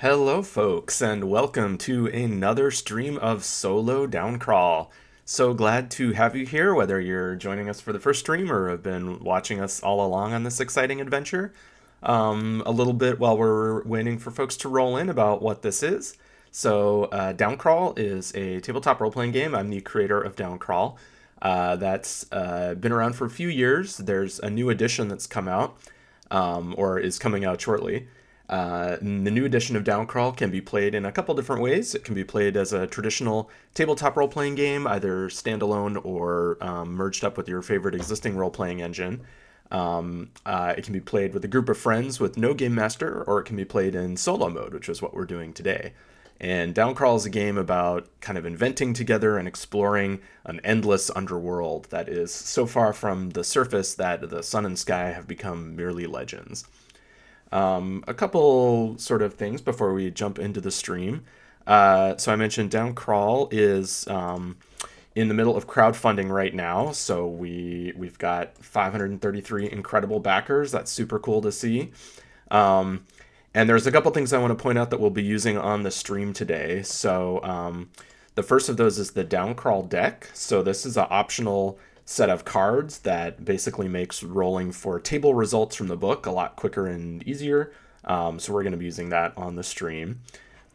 Hello, folks, and welcome to another stream of solo Downcrawl. So glad to have you here, whether you're joining us for the first stream or have been watching us all along on this exciting adventure. A little bit while we're waiting for folks to roll in about what this is. Downcrawl is a tabletop role playing game. I'm the creator of Downcrawl. That's been around for a few years. There's a new edition that's come out, or is coming out shortly. The new edition of Downcrawl can be played in a couple different ways. It can be played as a traditional tabletop role playing game, either standalone or merged up with your favorite existing role playing engine. It can be played with a group of friends with no game master, or it can be played in solo mode, which is what we're doing today. And Downcrawl is a game about kind of inventing together and exploring an endless underworld that is so far from the surface that the sun and sky have become merely legends. A couple sort of things before we jump into the stream. So I mentioned Downcrawl is in the middle of crowdfunding right now. So we've got 533 incredible backers. That's super cool to see. And there's a couple things I want to point out that we'll be using on the stream today. So the first of those is the Downcrawl deck. So this is an optional set of cards that basically makes rolling for table results from the book a lot quicker and easier. So we're going to be using that on the stream.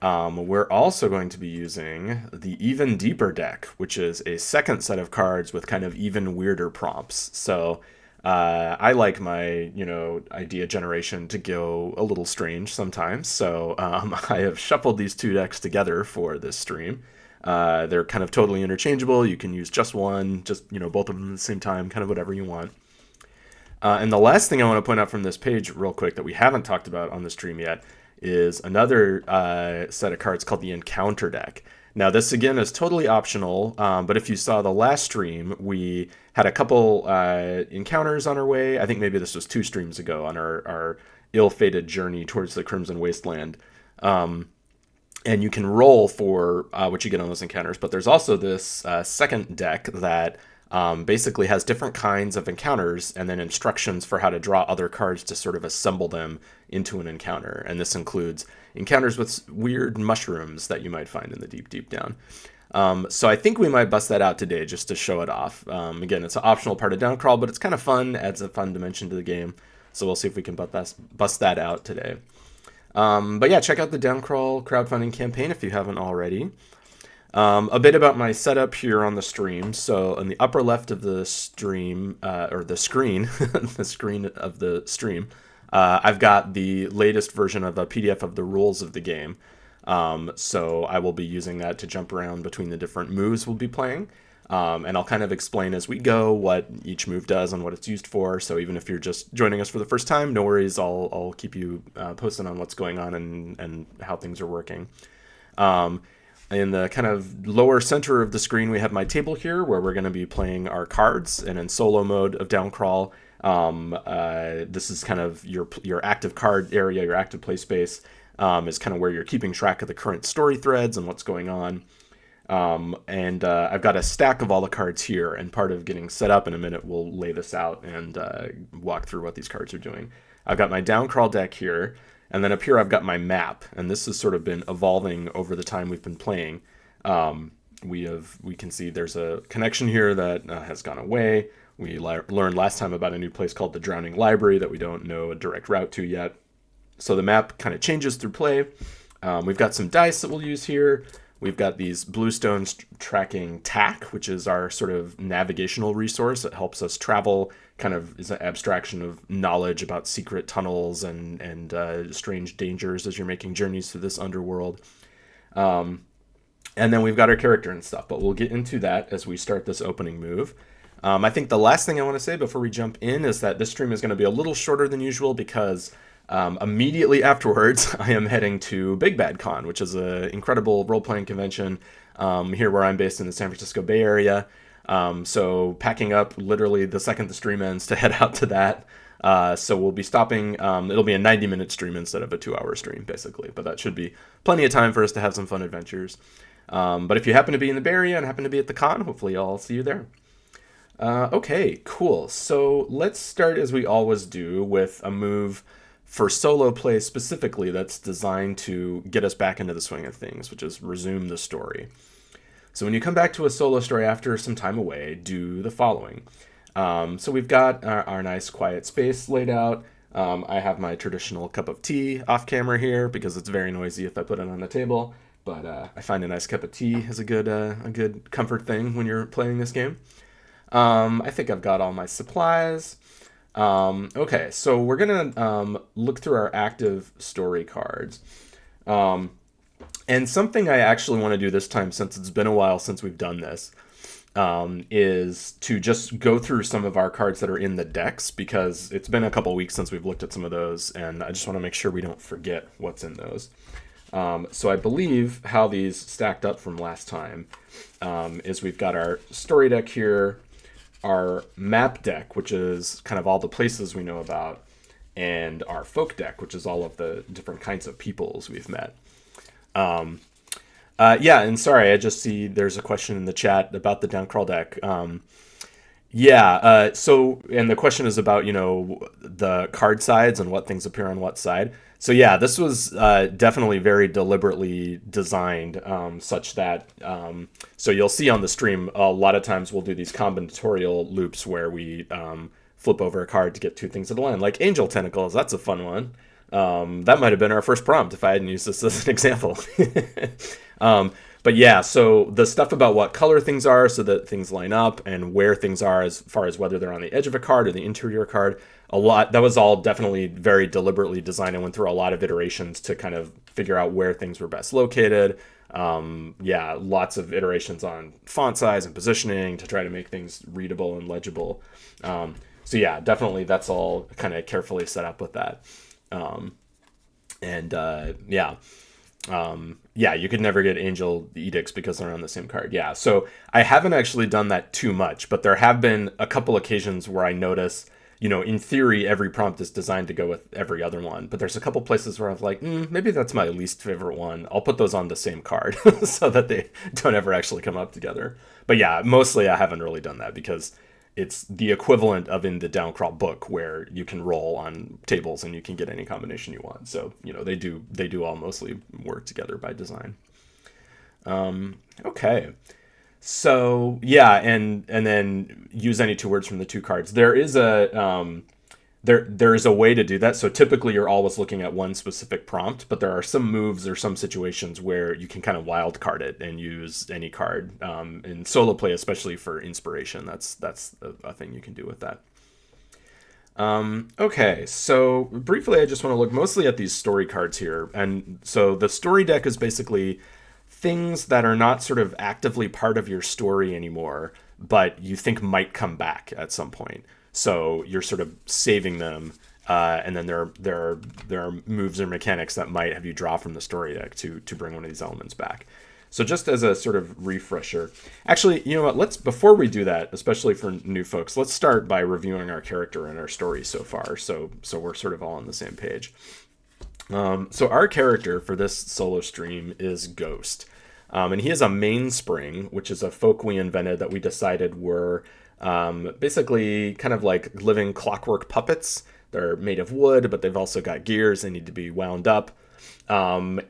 We're also going to be using the Even Deeper deck, which is a second set of cards with kind of even weirder prompts. So I like my, idea generation to go a little strange sometimes. So I have shuffled these two decks together for this stream. They're kind of totally interchangeable. You can use just one, both of them at the same time, kind of whatever you want. And the last thing I want to point out from this page real quick that we haven't talked about on the stream yet is another set of cards called the Encounter deck. Now, this again is totally optional, but if you saw the last stream, we had a couple encounters on our way. I think maybe this was 2 streams ago on our ill-fated journey towards the Crimson Wasteland. And you can roll for what you get on those encounters. But there's also this second deck that basically has different kinds of encounters and then instructions for how to draw other cards to sort of assemble them into an encounter. And this includes encounters with weird mushrooms that you might find in the deep, deep down. So I think we might bust that out today just to show it off. Again, it's an optional part of Downcrawl, but it's kind of fun, adds a fun dimension to the game. So we'll see if we can bust that out today. But yeah, check out the Downcrawl crowdfunding campaign if you haven't already. A bit about my setup here on the stream. So in the upper left of the stream, or the screen, the screen of the stream, I've got the latest version of a PDF of the rules of the game. So I will be using that to jump around between the different moves we'll be playing. And I'll kind of explain as we go what each move does and what it's used for. So even if you're just joining us for the first time, no worries. I'll keep you posted on what's going on and how things are working. In the kind of lower center of the screen, we have my table here where we're going to be playing our cards. And in solo mode of Downcrawl, this is kind of your active card area, your active play space, is kind of where you're keeping track of the current story threads and what's going on. I've got a stack of all the cards here, and part of getting set up in a minute, we'll lay this out and walk through what these cards are doing. I've got my Downcrawl deck here, and then up here I've got my map, and this has sort of been evolving over the time we've been playing. We can see there's a connection here that has gone away. We learned last time about a new place called the Drowning Library that we don't know a direct route to yet. So the map kind of changes through play. We've got some dice that we'll use here. We've got these bluestones tracking TAC, which is our sort of navigational resource that helps us travel, kind of is an abstraction of knowledge about secret tunnels and strange dangers as you're making journeys through this underworld. And then we've got our character and stuff, but we'll get into that as we start this opening move. I think the last thing I want to say before we jump in is that this stream is going to be a little shorter than usual because immediately afterwards, I am heading to Big Bad Con, which is an incredible role-playing convention here where I'm based in the San Francisco Bay Area. So packing up literally the second the stream ends to head out to that. So we'll be stopping. It'll be a 90-minute stream instead of a 2-hour stream, basically. But that should be plenty of time for us to have some fun adventures. But if you happen to be in the Bay Area and happen to be at the con, hopefully I'll see you there. Okay, cool. So let's start as we always do with a move for solo play specifically that's designed to get us back into the swing of things, which is resume the story. So when you come back to a solo story after some time away, do the following. So we've got our nice quiet space laid out. I have my traditional cup of tea off camera here because it's very noisy if I put it on the table. But I find a nice cup of tea is a good comfort thing when you're playing this game. I think I've got all my supplies. Okay, so we're gonna look through our active story cards. And something I actually want to do this time, since it's been a while since we've done this, is to just go through some of our cards that are in the decks, because it's been a couple weeks since we've looked at some of those, and I just want to make sure we don't forget what's in those. So I believe how these stacked up from last time is we've got our story deck here, our map deck, which is kind of all the places we know about, and our folk deck, which is all of the different kinds of peoples we've met. Yeah, and sorry, I just see there's a question in the chat about the Downcrawl deck. So, and the question is about, the card sides and what things appear on what side. So yeah, this was definitely very deliberately designed, such that, so you'll see on the stream, a lot of times we'll do these combinatorial loops where we flip over a card to get two things at a line, like Angel Tentacles. That's a fun one. That might have been our first prompt if I hadn't used this as an example. But yeah, so the stuff about what color things are so that things line up, and where things are as far as whether they're on the edge of a card or the interior card, that was all definitely very deliberately designed and went through a lot of iterations to kind of figure out where things were best located. Lots of iterations on font size and positioning to try to make things readable and legible. So yeah, definitely that's all kind of carefully set up with that. You could never get Angel Edicts because they're on the same card. Yeah, so I haven't actually done that too much, but there have been a couple occasions where I notice, in theory, every prompt is designed to go with every other one, but there's a couple places where I'm like, maybe that's my least favorite one. I'll put those on the same card so that they don't ever actually come up together. But yeah, mostly I haven't really done that because it's the equivalent of in the Downcrawl book where you can roll on tables and you can get any combination you want. So, they do all mostly work together by design. Okay. So yeah, and then use any two words from the two cards. There is there is a way to do that. So typically you're always looking at one specific prompt, but there are some moves or some situations where you can kind of wild card it and use any card. In solo play, especially for inspiration, that's a thing you can do with that. Okay, so briefly I just want to look mostly at these story cards here. And so the story deck is basically things that are not sort of actively part of your story anymore, but you think might come back at some point. So you're sort of saving them, and then there are moves or mechanics that might have you draw from the story deck to bring one of these elements back. So just as a sort of refresher, actually, you know what? Before we do that, especially for new folks, let's start by reviewing our character and our story so far. So we're sort of all on the same page. So our character for this solo stream is Ghost, and he is a mainspring, which is a folk we invented that we decided were basically kind of like living clockwork puppets. They're made of wood, but they've also got gears. They need to be wound up. And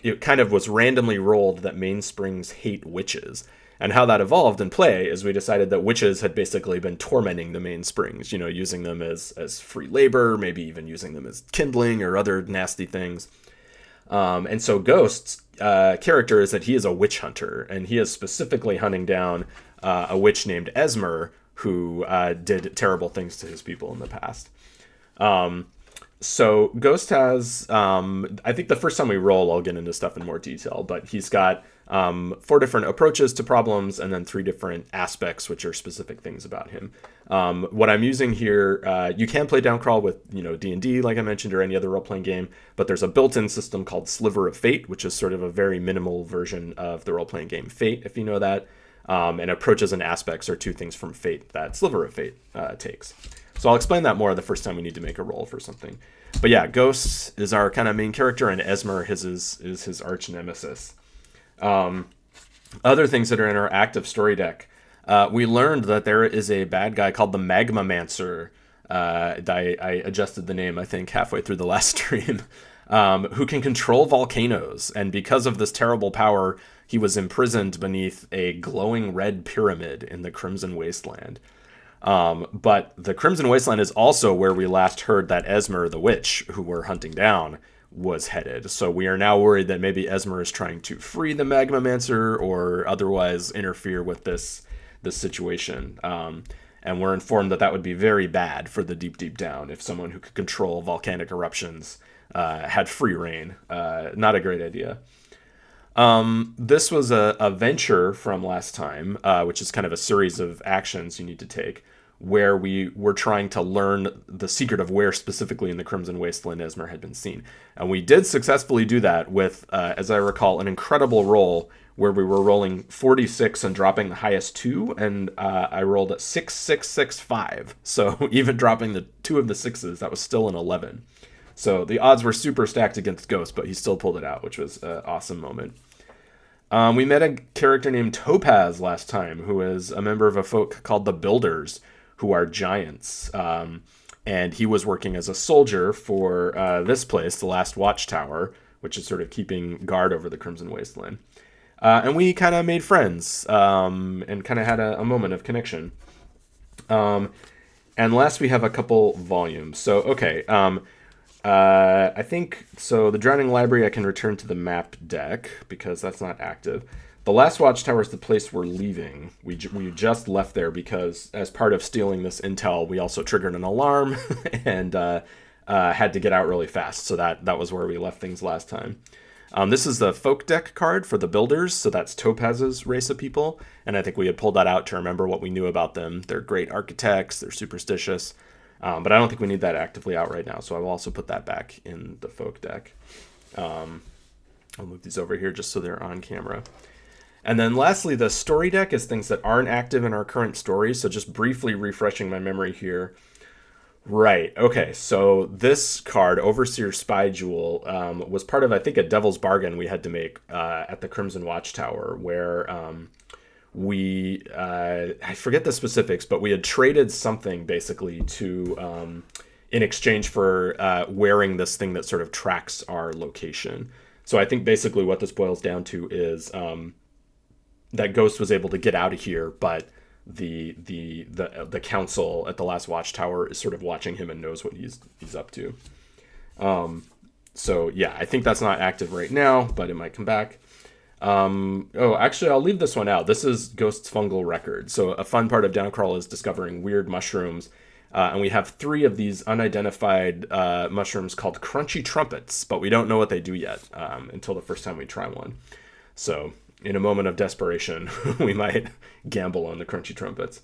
it kind of was randomly rolled that mainsprings hate witches. And how that evolved in play is we decided that witches had basically been tormenting the mainsprings, using them as free labor, maybe even using them as kindling or other nasty things. And so Ghost's character is that he is a witch hunter, and he is specifically hunting down a witch named Esmer who did terrible things to his people in the past. So Ghost has, I think the first time we roll, I'll get into stuff in more detail, but he's got 4 different approaches to problems and then 3 different aspects, which are specific things about him. What I'm using here, you can play Downcrawl with, D&D, like I mentioned, or any other role-playing game, but there's a built-in system called Sliver of Fate, which is sort of a very minimal version of the role-playing game Fate, if you know that. And approaches and aspects are 2 things from Fate that Sliver of Fate takes. So I'll explain that more the first time we need to make a roll for something. But yeah, Ghost is our kind of main character, and Esmer is his arch nemesis. Other things that are in our active story deck. We learned that there is a bad guy called the Magmamancer I adjusted the name, I think, halfway through the last stream, who can control volcanoes. And because of this terrible power, he was imprisoned beneath a glowing red pyramid in the Crimson Wasteland. But the Crimson Wasteland is also where we last heard that Esmer, the witch, who we're hunting down, was headed. So we are now worried that maybe Esmer is trying to free the Magmamancer or otherwise interfere with this situation. And we're informed that that would be very bad for the Deep Deep Down if someone who could control volcanic eruptions had free reign. Not a great idea. This was a venture from last time, which is kind of a series of actions you need to take, where we were trying to learn the secret of where specifically in the Crimson Wasteland Esmer had been seen. And we did successfully do that with, as I recall, an incredible roll where we were rolling 46 and dropping the highest 2, and I rolled at 6, 6, 6, 5. So even dropping the 2 of the 6s, that was still an 11. So the odds were super stacked against Ghost, but he still pulled it out, which was an awesome moment. We met a character named Topaz last time, who is a member of a folk called the Builders, who are giants. And he was working as a soldier for this place, the Last Watchtower, which is sort of keeping guard over the Crimson Wasteland. And we kind of made friends and kind of had a moment of connection. And last, we have a couple volumes. So, okay. I think, so the Drowning Library, I can return to the map deck because that's not active. The Last Watchtower is the place we're leaving. We just left there because as part of stealing this intel, we also triggered an alarm and had to get out really fast. So that was where we left things last time. This is the folk deck card for the Builders, so that's Topaz's race of people. And I think we had pulled that out to remember what we knew about them. They're great architects, they're superstitious. But I don't think we need that actively out right now, so I will also put that back in the folk deck. I'll move these over here just so they're on camera. And then lastly, the story deck is things that aren't active in our current story, so just briefly refreshing my memory here. Right, okay, so this card, Overseer Spy Jewel, was part of, I think, a devil's bargain we had to make at the Crimson Watchtower, where we, I forget the specifics, but we had traded something basically to, in exchange for wearing this thing that sort of tracks our location. So I think basically what this boils down to is that Ghost was able to get out of here, but the council at the Last Watchtower is sort of watching him and knows what he's up to. So yeah, I think that's not active right now, but it might come back. Actually, I'll leave this one out. This is Ghost's fungal record. So a fun part of Downcrawl is discovering weird mushrooms. And we have 3 of these unidentified mushrooms called crunchy trumpets, but we don't know what they do yet until the first time we try one. So in a moment of desperation, we might gamble on the crunchy trumpets.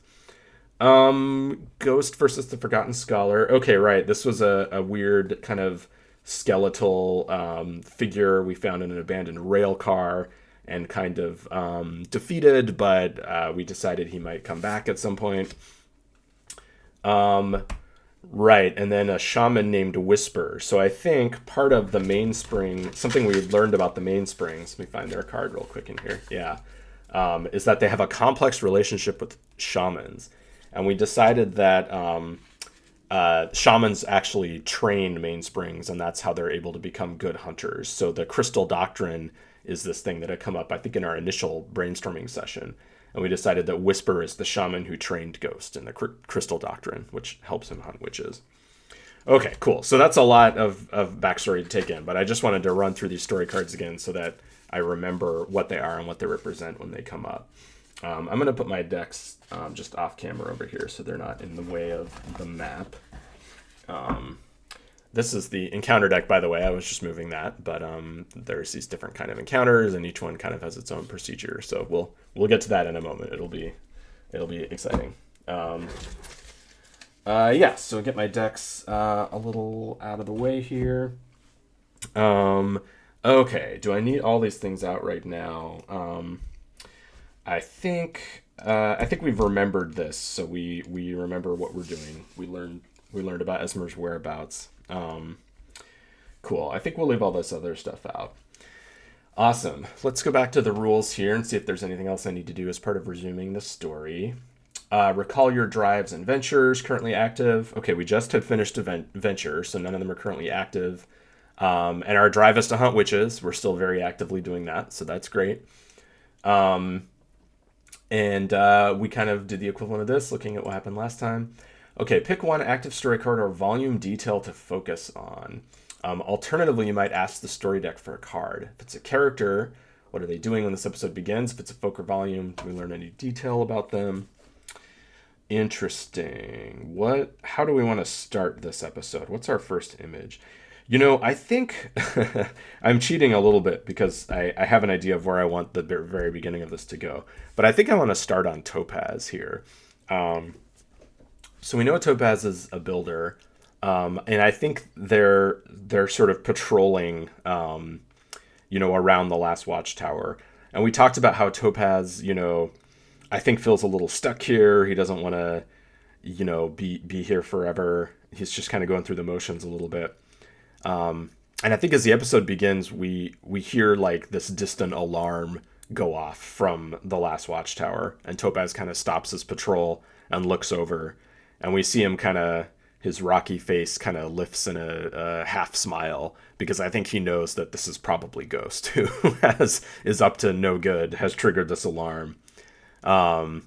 Ghost versus the Forgotten Scholar. Okay, right. This was a weird kind of skeletal figure we found in an abandoned rail car and kind of defeated, but we decided he might come back at some point. Right, and then a shaman named Whisper. So I think part of the mainspring, something we learned about the mainsprings, let me find their card real quick in here, is that they have a complex relationship with shamans. And we decided that shamans actually train mainsprings, and that's how they're able to become good hunters. So the crystal doctrine is this thing that had come up, I think, in our initial brainstorming session. And we decided that Whisper is the shaman who trained Ghost in the crystal doctrine, which helps him hunt witches. Okay, cool. So that's a lot of backstory to take in, but I just wanted to run through these story cards again so that I remember what they are and what they represent when they come up. I'm going to put my decks just off camera over here so they're not in the way of the map. This is the encounter deck, by the way. I was just moving that, but there's these different kind of encounters, and each one kind of has its own procedure. So we'll get to that in a moment. It'll be exciting. So get my decks a little out of the way here. Okay, do I need all these things out right now? I think we've remembered this, so we remember what we're doing. We learned about Esmer's whereabouts. Cool. I think we'll leave all this other stuff out. Awesome. Let's go back to the rules here and see if there's anything else I need to do as part of resuming the story. Recall your drives and ventures currently active. Okay, we just had finished venture, so none of them are currently active. And our drive is to hunt witches. We're still very actively doing that, so that's great. And we kind of did the equivalent of this, looking at what happened last time. Okay, pick one active story card or volume detail to focus on. Alternatively, you might ask the story deck for a card. If it's a character, what are they doing when this episode begins? If it's a folk or volume, do we learn any detail about them? Interesting. How do we want to start this episode? What's our first image? I think I'm cheating a little bit because I have an idea of where I want the very beginning of this to go. But I think I want to start on Topaz here. So we know Topaz is a builder. And I think they're sort of patrolling, around the last watchtower. And we talked about how Topaz, I think feels a little stuck here. He doesn't want to, be here forever. He's just kind of going through the motions a little bit. And I think as the episode begins, we hear like this distant alarm go off from the last watchtower, and Topaz kind of stops his patrol and looks over, and we see him his rocky face kind of lifts in a half smile, because I think he knows that this is probably Ghost, who is up to no good, has triggered this alarm. And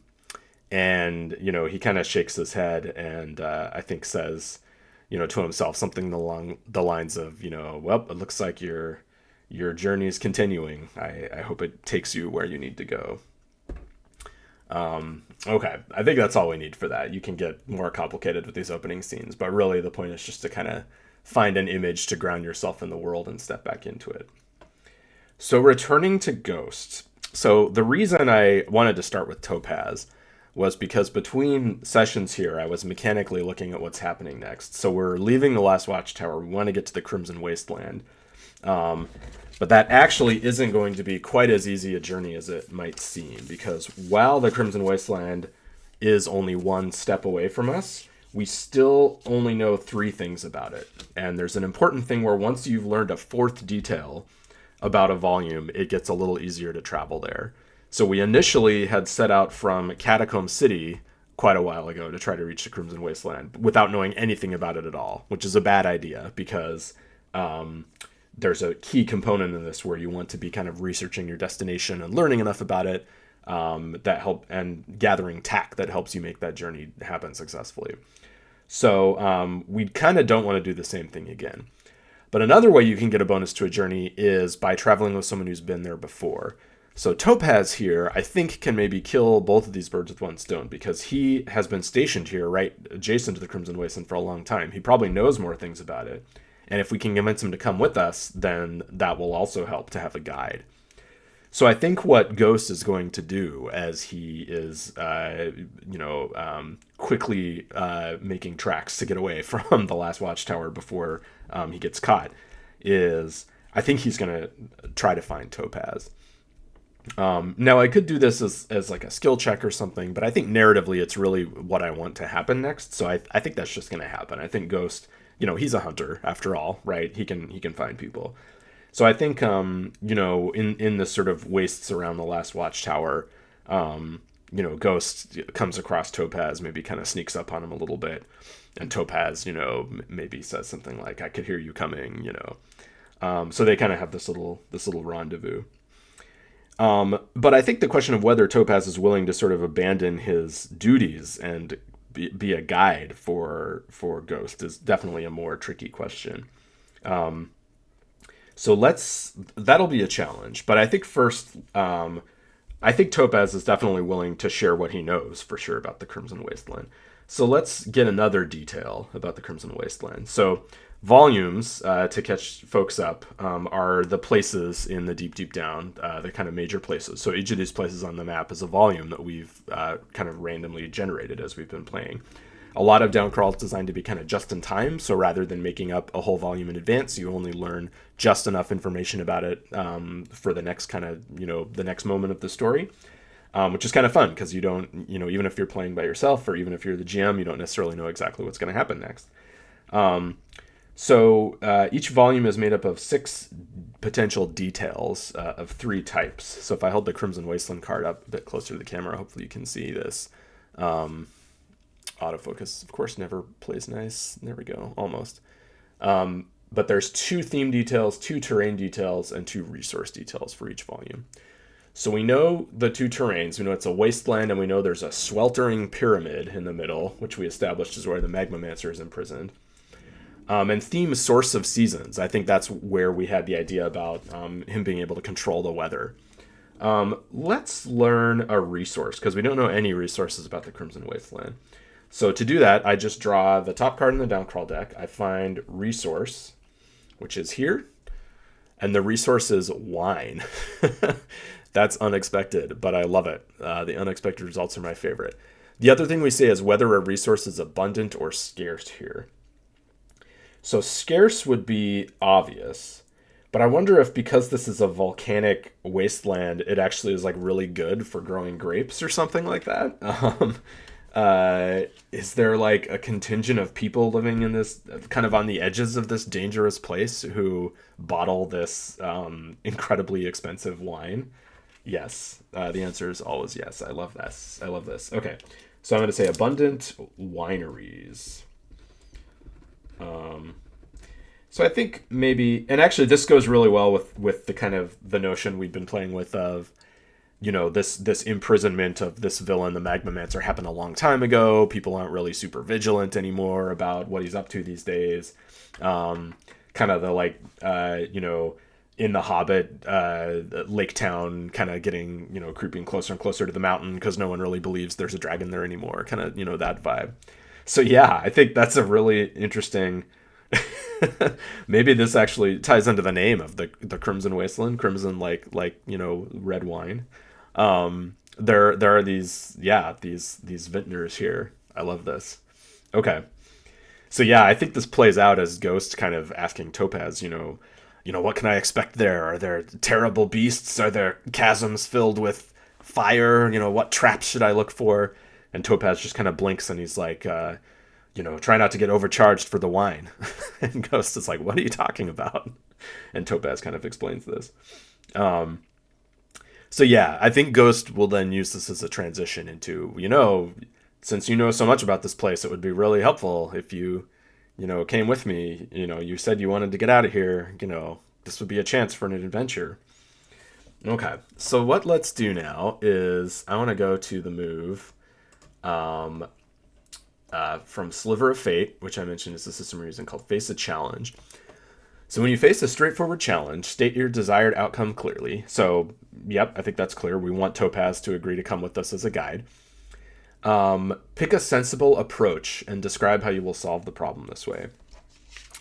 he kind of shakes his head and I think says, to himself something along the lines of, well, it looks like your journey is continuing. I hope it takes you where you need to go. Okay, I think that's all we need for that. You can get more complicated with these opening scenes, but really the point is just to kind of find an image to ground yourself in the world and step back into it. So returning to Ghost. So the reason I wanted to start with Topaz was because between sessions here, I was mechanically looking at what's happening next. So we're leaving the last watchtower. We want to get to the Crimson Wasteland. But that actually isn't going to be quite as easy a journey as it might seem, because while the Crimson Wasteland is only one step away from us, we still only know 3 things about it. And there's an important thing where once you've learned a 4th detail about a volume, it gets a little easier to travel there. So we initially had set out from Catacomb City quite a while ago to try to reach the Crimson Wasteland without knowing anything about it at all, which is a bad idea because there's a key component in this where you want to be kind of researching your destination and learning enough about it and gathering tack that helps you make that journey happen successfully. So we kind of don't want to do the same thing again. But another way you can get a bonus to a journey is by traveling with someone who's been there before. So Topaz here, I think, can maybe kill both of these birds with one stone, because he has been stationed here right adjacent to the Crimson Wasteland for a long time. He probably knows more things about it. And if we can convince him to come with us, then that will also help to have a guide. So I think what Ghost is going to do as he is, quickly making tracks to get away from the last watchtower before he gets caught, is I think he's going to try to find Topaz. Now I could do this as like a skill check or something, but I think narratively it's really what I want to happen next. So I think that's just going to happen. I think Ghost, he's a hunter after all, right? He can find people. So I think, in this sort of wastes around the last watchtower, Ghost comes across Topaz, maybe kind of sneaks up on him a little bit. And Topaz, maybe says something like, "I could hear you coming," So they kind of have this little rendezvous. But I think the question of whether Topaz is willing to sort of abandon his duties and be a guide for Ghost is definitely a more tricky question. So that'll be a challenge. But I think first, I think Topaz is definitely willing to share what he knows for sure about the Crimson Wasteland. So let's get another detail about the Crimson Wasteland. So volumes, to catch folks up, are the places in the deep down, the kind of major places. So each of these places on the map is a volume that we've kind of randomly generated as we've been playing. A lot of Downcrawl is designed to be kind of just in time. So rather than making up a whole volume in advance, you only learn just enough information about it for the next kind of, the next moment of the story. Which is kind of fun because you don't, even if you're playing by yourself or even if you're the GM, you don't necessarily know exactly what's going to happen next. So each volume is made up of 6 potential details of 3 types. So if I hold the Crimson Wasteland card up a bit closer to the camera, hopefully you can see this. Autofocus, of course, never plays nice. There we go, almost. But there's 2 theme details, 2 terrain details, and 2 resource details for each volume. So we know the 2 terrains. We know it's a wasteland, and we know there's a sweltering pyramid in the middle, which we established is where the Magmamancer is imprisoned. And theme source of seasons. I think that's where we had the idea about him being able to control the weather. Let's learn a resource, because we don't know any resources about the Crimson Wasteland. So to do that, I just draw the top card in the Downcrawl deck. I find resource, which is here, and the resource is wine. That's unexpected, but I love it. The unexpected results are my favorite. The other thing we say is whether a resource is abundant or scarce here. So scarce would be obvious, but I wonder if because this is a volcanic wasteland, it actually is like really good for growing grapes or something like that. Is there like a contingent of people living in this kind of on the edges of this dangerous place who bottle this incredibly expensive wine? Yes. The answer is always yes. I love this. I love this. Okay. So I'm going to say abundant wineries. So I think maybe, and actually this goes really well with the kind of the notion we've been playing with of, this imprisonment of this villain, the Magmamancer, happened a long time ago. People aren't really super vigilant anymore about what he's up to these days. Kind of the in the Hobbit, Lake Town kind of getting, creeping closer and closer to the mountain because no one really believes there's a dragon there anymore. Kind of, that vibe. So yeah, I think that's a really interesting. Maybe this actually ties into the name of the Crimson Wasteland. Crimson, like red wine. There are these vintners here. I love this. Okay. So yeah, I think this plays out as Ghost kind of asking Topaz, what can I expect there? Are there terrible beasts? Are there chasms filled with fire? What traps should I look for? And Topaz just kind of blinks and he's like, try not to get overcharged for the wine. And Ghost is like, what are you talking about? And Topaz kind of explains this. So yeah, I think Ghost will then use this as a transition into, since you know so much about this place, it would be really helpful if you, came with me. You said you wanted to get out of here. This would be a chance for an adventure. Okay, so what let's do now is I want to go to the move from Sliver of Fate, which I mentioned is the system we're using called Face a Challenge. So when you face a straightforward challenge, state your desired outcome clearly. So, yep, I think that's clear. We want Topaz to agree to come with us as a guide. Pick a sensible approach and describe how you will solve the problem this way.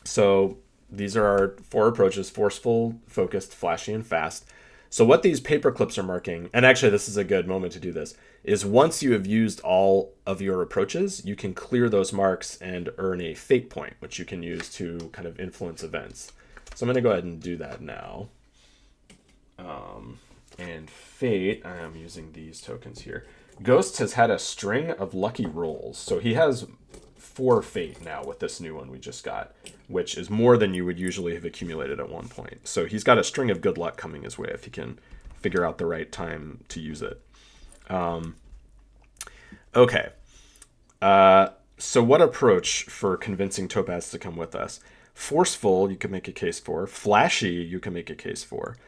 So these are our 4 approaches: forceful, focused, flashy, and fast. So what these paper clips are marking, and actually this is a good moment to do this, is once you have used all of your approaches, you can clear those marks and earn a fate point, which you can use to kind of influence events. So I'm going to go ahead and do that now. And fate, I am using these tokens here. Ghost has had a string of lucky rolls. So he has 4 fate now with this new one we just got, which is more than you would usually have accumulated at one point. So he's got a string of good luck coming his way if he can figure out the right time to use it. Okay. So what approach for convincing Topaz to come with us? Forceful, you can make a case for. Flashy, you can make a case for.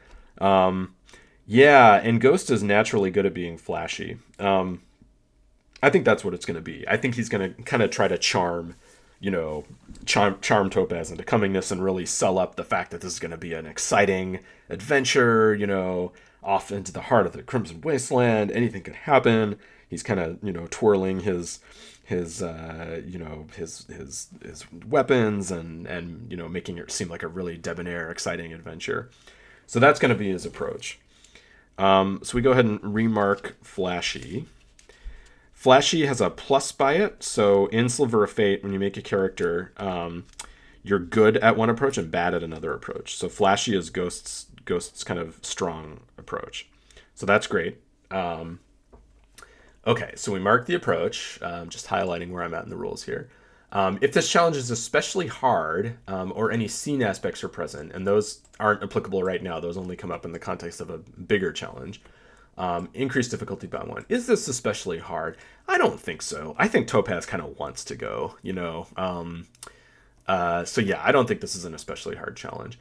Yeah, and Ghost is naturally good at being flashy. I think that's what it's going to be. I think he's going to kind of try to charm Topaz into coming this and really sell up the fact that this is going to be an exciting adventure, off into the heart of the Crimson Wasteland. Anything could happen. He's kind of, twirling his weapons and making it seem like a really debonair, exciting adventure. So that's going to be his approach. So we go ahead and remark Flashy. Flashy has a plus by it. So in Sliver of Fate, when you make a character, you're good at one approach and bad at another approach. So Flashy is Ghost's kind of strong approach. So that's great. Okay, so we mark the approach, just highlighting where I'm at in the rules here. If this challenge is especially hard, or any scene aspects are present, and those aren't applicable right now, those only come up in the context of a bigger challenge, Increase difficulty by 1. Is this especially hard? I don't think so. I think Topaz kind of wants to go, you know. So yeah, I don't think this is an especially hard challenge.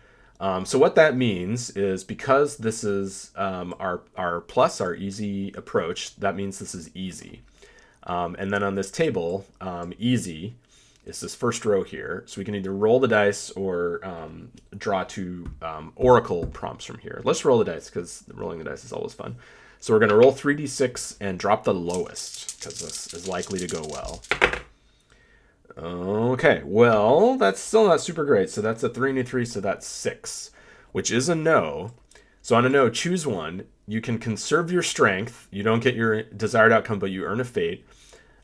So what that means is because this is our plus, our easy approach, that means this is easy. And then on this table, easy is this first row here. So we can either roll the dice or draw two oracle prompts from here. Let's roll the dice because rolling the dice is always fun. So we're going to roll 3d6 and drop the lowest because this is likely to go well. Okay, well, that's still not super great. So that's a 3 and a 3, so that's 6, which is a no. So on a no, choose one. You can conserve your strength. You don't get your desired outcome, but you earn a fate.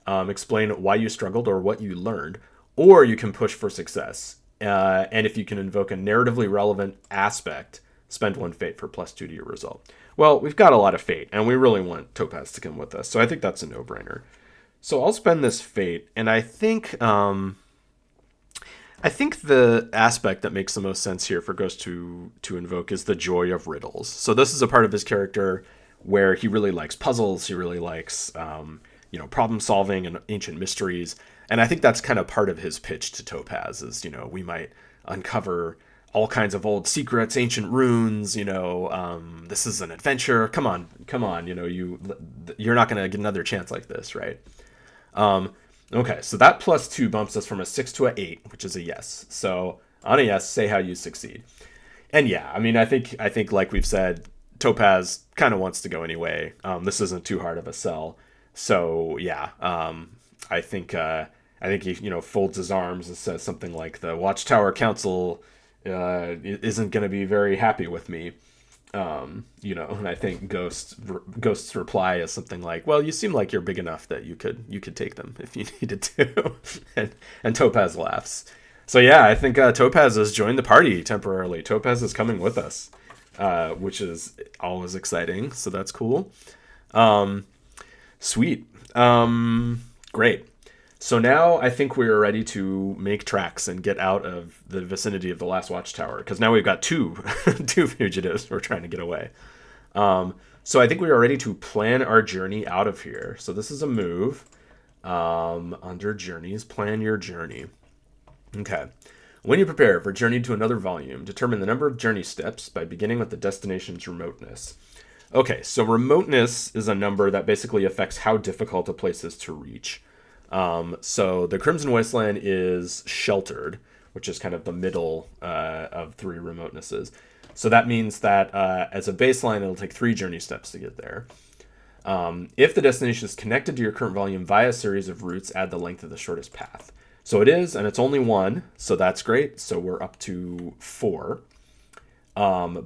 Explain why you struggled or what you learned. Or you can push for success. And if you can invoke a narratively relevant aspect, spend 1 fate for +2 to your result. Well, we've got a lot of fate, and we really want Topaz to come with us. So I think that's a no-brainer. So I'll spend this fate, and I think the aspect that makes the most sense here for Ghost to invoke is the joy of riddles. So this is a part of his character where he really likes puzzles, he really likes problem solving and ancient mysteries, and I think that's kind of part of his pitch to Topaz is we might uncover all kinds of old secrets, ancient runes. This is an adventure. Come on, you're not gonna get another chance like this, right? Okay, so that +2 bumps us from a 6 to a 8, which is a yes. So on a yes, say how you succeed. And yeah, I mean, I think like we've said, Topaz kind of wants to go anyway. This isn't too hard of a sell. So yeah, I think he folds his arms and says something like the Watchtower Council isn't going to be very happy with me. And I think Ghost's reply is something like, well, you seem like you're big enough that you could take them if you needed to. and Topaz laughs. So yeah, I think Topaz has joined the party temporarily. Topaz is coming with us, which is always exciting. So that's cool. Sweet. Great. So now I think we're ready to make tracks and get out of the vicinity of the last watchtower, because now we've got two fugitives we're trying to get away. So I think we are ready to plan our journey out of here. So this is a move. Under journeys, plan your journey. Okay. When you prepare for journey to another volume, determine the number of journey steps by beginning with the destination's remoteness. Okay, so remoteness is a number that basically affects how difficult a place is to reach. So the Crimson Wasteland is sheltered, which is kind of the middle of 3 remotenesses. So that means that as a baseline, it'll take 3 journey steps to get there. If the destination is connected to your current volume via a series of routes, add the length of the shortest path. So it is, and it's only 1, so that's great. So we're up to 4. You're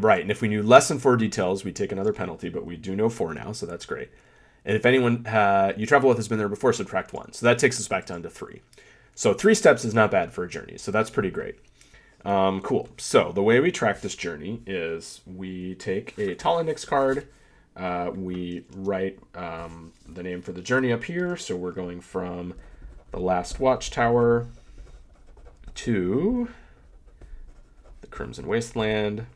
right. And if we knew less than 4 details, we'd take another penalty, but we do know 4 now, so that's great. And if anyone you travel with has been there before, subtract 1. So that takes us back down to 3. So 3 steps is not bad for a journey, so that's pretty great. Cool. So the way we track this journey is we take a tall index card. We write the name for the journey up here. So we're going from the last watchtower to the Crimson Wasteland.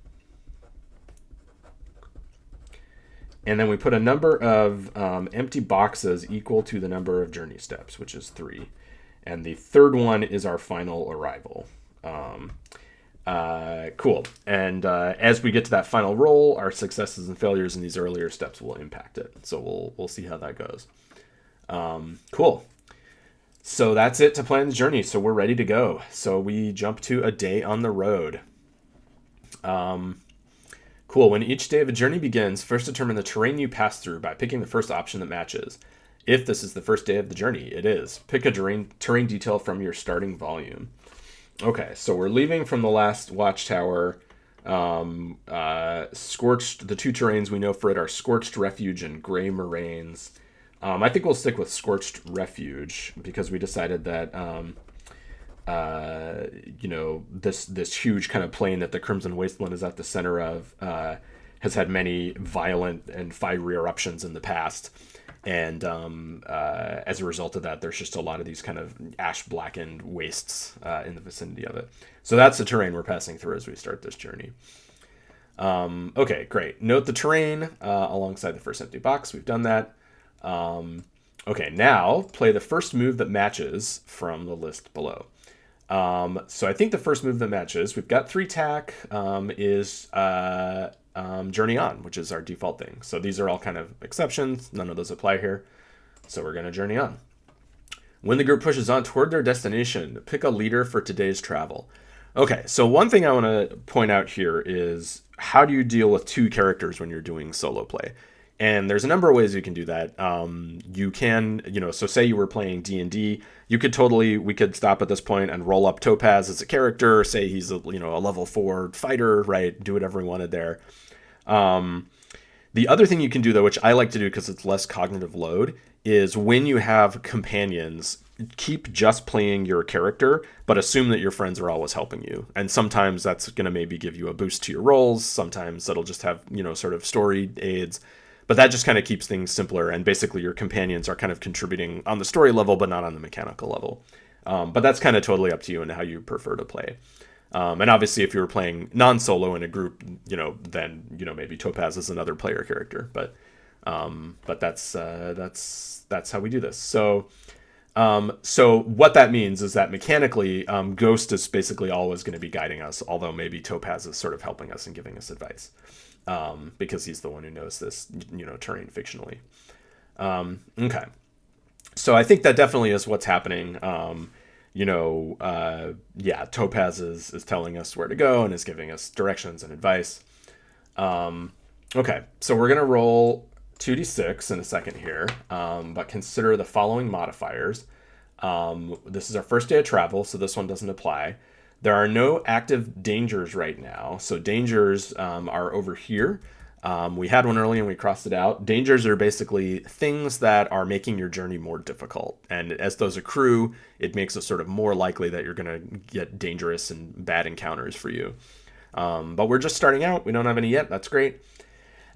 And then we put a number of empty boxes equal to the number of journey steps, which is 3. And the third one is our final arrival. Cool. And as we get to that final roll, our successes and failures in these earlier steps will impact it. So we'll see how that goes. Cool. So that's it to plan the journey. So we're ready to go. So we jump to a day on the road. Cool. When each day of a journey begins, first determine the terrain you pass through by picking the first option that matches. If this is the first day of the journey, it is. Pick a terrain detail from your starting volume. Okay, so we're leaving from the last watchtower. Scorched, the 2 terrains we know for it are Scorched Refuge and Gray Moraines. I think we'll stick with Scorched Refuge because we decided that this huge kind of plain that the Crimson Wasteland is at the center of has had many violent and fiery eruptions in the past. And as a result of that, there's just a lot of these kind of ash-blackened wastes in the vicinity of it. So that's the terrain we're passing through as we start this journey. Okay, great. Note the terrain alongside the first empty box. We've done that. Okay, now play the first move that matches from the list below. So I think the first move that matches, we've got 3 tack, is Journey On, which is our default thing. So these are all kind of exceptions. None of those apply here. So we're going to Journey On. When the group pushes on toward their destination, pick a leader for today's travel. Okay, so one thing I want to point out here is how do you deal with 2 characters when you're doing solo play? And there's a number of ways you can do that. You can, so say you were playing D&D, we could stop at this point and roll up Topaz as a character, say he's a level 4 fighter, right? Do whatever we wanted there. The other thing you can do, though, which I like to do because it's less cognitive load, is when you have companions, keep just playing your character, but assume that your friends are always helping you. And sometimes that's going to maybe give you a boost to your rolls. Sometimes that'll just have, sort of story aids. But that just kind of keeps things simpler. And basically your companions are kind of contributing on the story level, but not on the mechanical level. But that's kind of totally up to you and how you prefer to play. And obviously, if you were playing non-solo in a group, then maybe Topaz is another player character. But that's how we do this. So what that means is that mechanically, Ghost is basically always going to be guiding us, although maybe Topaz is sort of helping us and giving us advice, because he's the one who knows this, terrain fictionally. Okay. So I think that definitely is what's happening. Topaz is telling us where to go and is giving us directions and advice. Okay, so we're going to roll 2d6 in a second here, but consider the following modifiers. This is our first day of travel, so this one doesn't apply. There are no active dangers right now, so dangers are over here. We had one earlier and we crossed it out. Dangers are basically things that are making your journey more difficult. And as those accrue, it makes it sort of more likely that you're going to get dangerous and bad encounters for you. But we're just starting out. We don't have any yet. That's great.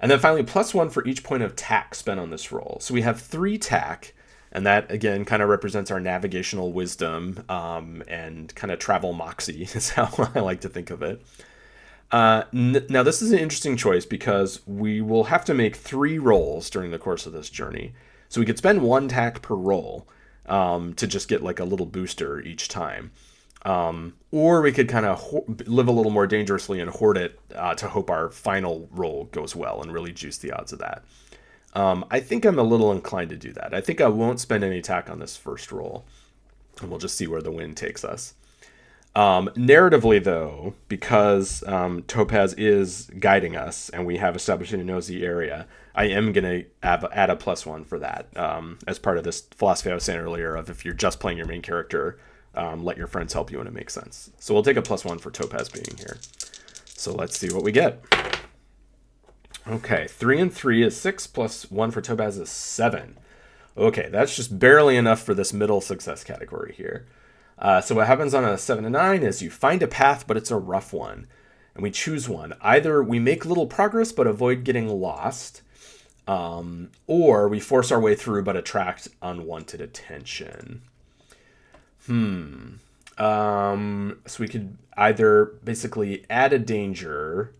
And then finally, +1 for each point of tack spent on this roll. So we have 3 tack, and that, again, kind of represents our navigational wisdom and kind of travel moxie is how I like to think of it. Now, this is an interesting choice because we will have to make 3 rolls during the course of this journey. So we could spend 1 tack per roll to just get like a little booster each time. Or we could kind of live a little more dangerously and hoard it to hope our final roll goes well and really juice the odds of that. I think I'm a little inclined to do that. I think I won't spend any tack on this first roll, and we'll just see where the wind takes us. Narratively, though, because Topaz is guiding us and we have established he knows the area, I am going to add a +1 for that as part of this philosophy I was saying earlier of if you're just playing your main character, let your friends help you when it makes sense. So we'll take a +1 for Topaz being here. So let's see what we get. Okay, 3 and 3 is 6, +1 for Topaz is 7. Okay, that's just barely enough for this middle success category here. So what happens on a 7 and 9 is you find a path, but it's a rough one. And we choose one. Either we make little progress, but avoid getting lost. Or we force our way through, but attract unwanted attention. So we could either basically add a danger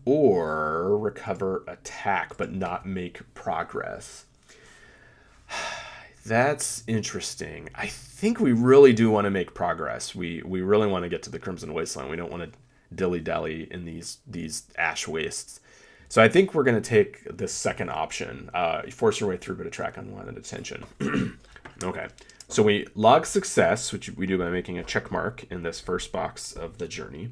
or recover attack, but not make progress. That's interesting. I think we really do want to make progress. We really want to get to the Crimson Wasteland. We don't want to dilly-dally in these ash wastes. So I think we're going to take this second option. Force your way through, but attract unwanted attention. Okay. So we log success, which we do by making a check mark in this first box of the journey.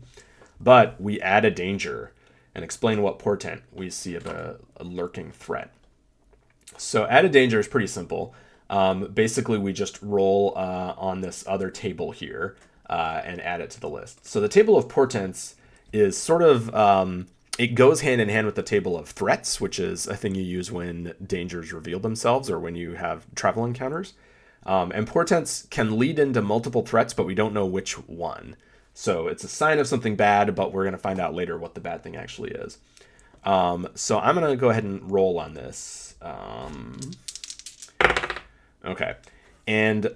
But we add a danger and explain what portent we see of a lurking threat. So add a danger is pretty simple. Basically, we just roll on this other table here and add it to the list. So the table of portents is sort of, it goes hand in hand with the table of threats, which is a thing you use when dangers reveal themselves or when you have travel encounters. And portents can lead into multiple threats, but we don't know which one. So it's a sign of something bad, but we're going to find out later what the bad thing actually is. So I'm going to go ahead and roll on this. Okay. And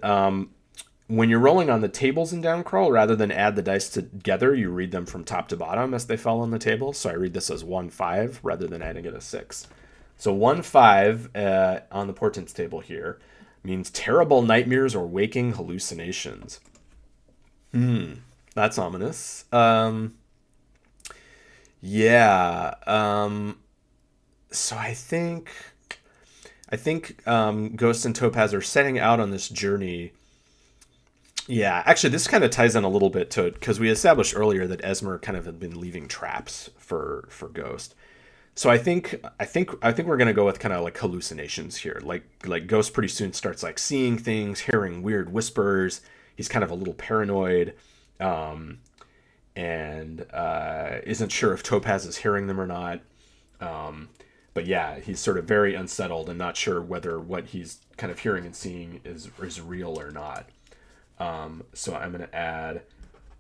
when you're rolling on the tables in Downcrawl, rather than add the dice together, you read them from top to bottom as they fall on the table. So I read this as 1-5 rather than adding it as 6. So 1-5 on the portents table here means terrible nightmares or waking hallucinations. That's ominous. Yeah. So I think Ghost and Topaz are setting out on this journey. Yeah, actually, this kind of ties in a little bit to it because we established earlier that Esmer kind of had been leaving traps for Ghost. So I think we're gonna go with kind of like hallucinations here. Like Ghost pretty soon starts like seeing things, hearing weird whispers. He's kind of a little paranoid, um, and isn't sure if Topaz is hearing them or not. Um, but yeah, he's sort of very unsettled and not sure whether what he's kind of hearing and seeing is real or not. So I'm going to add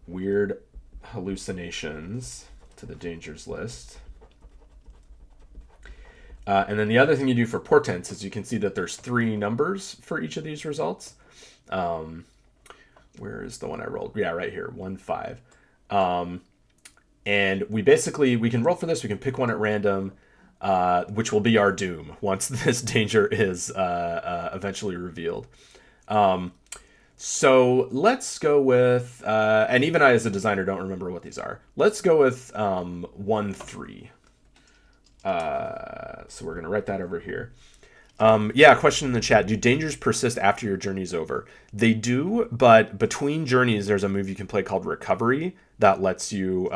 weird hallucinations to the dangers list. And then the other thing you do for portents is you can see that there's 3 numbers for each of these results. Um, where is the one I rolled? Yeah, right here, 1-5. Um, and we can roll for this. We can pick one at random, which will be our doom once this danger is eventually revealed. Um, so let's go with, and even I as a designer don't remember what these are. Let's go with 1-3. So we're going to write that over here. Yeah, question in the chat. Do dangers persist after your journey's over? They do, but between journeys, there's a move you can play called Recovery that lets you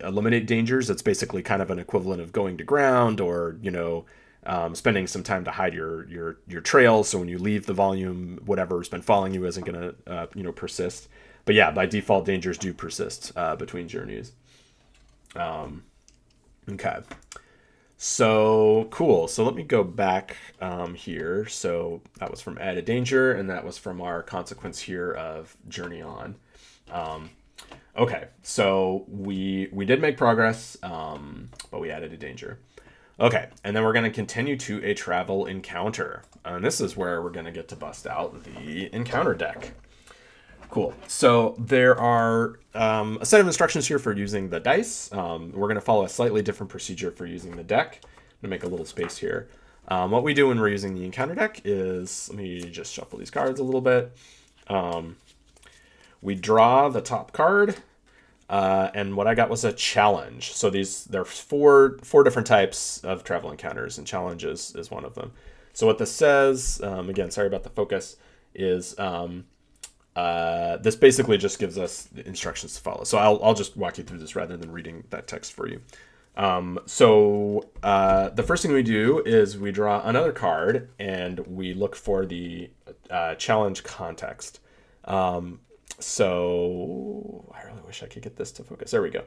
eliminate dangers. It's basically kind of an equivalent of going to ground or, spending some time to hide your trail. So when you leave the volume, whatever's been following you isn't going to, persist. But yeah, by default, dangers do persist between journeys. Okay. So cool. So let me go back here. So that was from added danger, and that was from our consequence here of journey on. Okay, so we did make progress, but we added a danger. Okay, and then we're going to continue to a travel encounter, and this is where we're going to get to bust out the encounter deck. Cool. So there are a set of instructions here for using the dice. We're going to follow a slightly different procedure for using the deck. I'm going to make a little space here. What we do when we're using the encounter deck is, let me just shuffle these cards a little bit. We draw the top card, and what I got was a challenge. So there's four different types of travel encounters, and challenges is one of them. So what this says, again, sorry about the focus, is this basically just gives us the instructions to follow. So I'll just walk you through this rather than reading that text for you. So the first thing we do is we draw another card and we look for the challenge context. So I really wish I could get this to focus. There we go.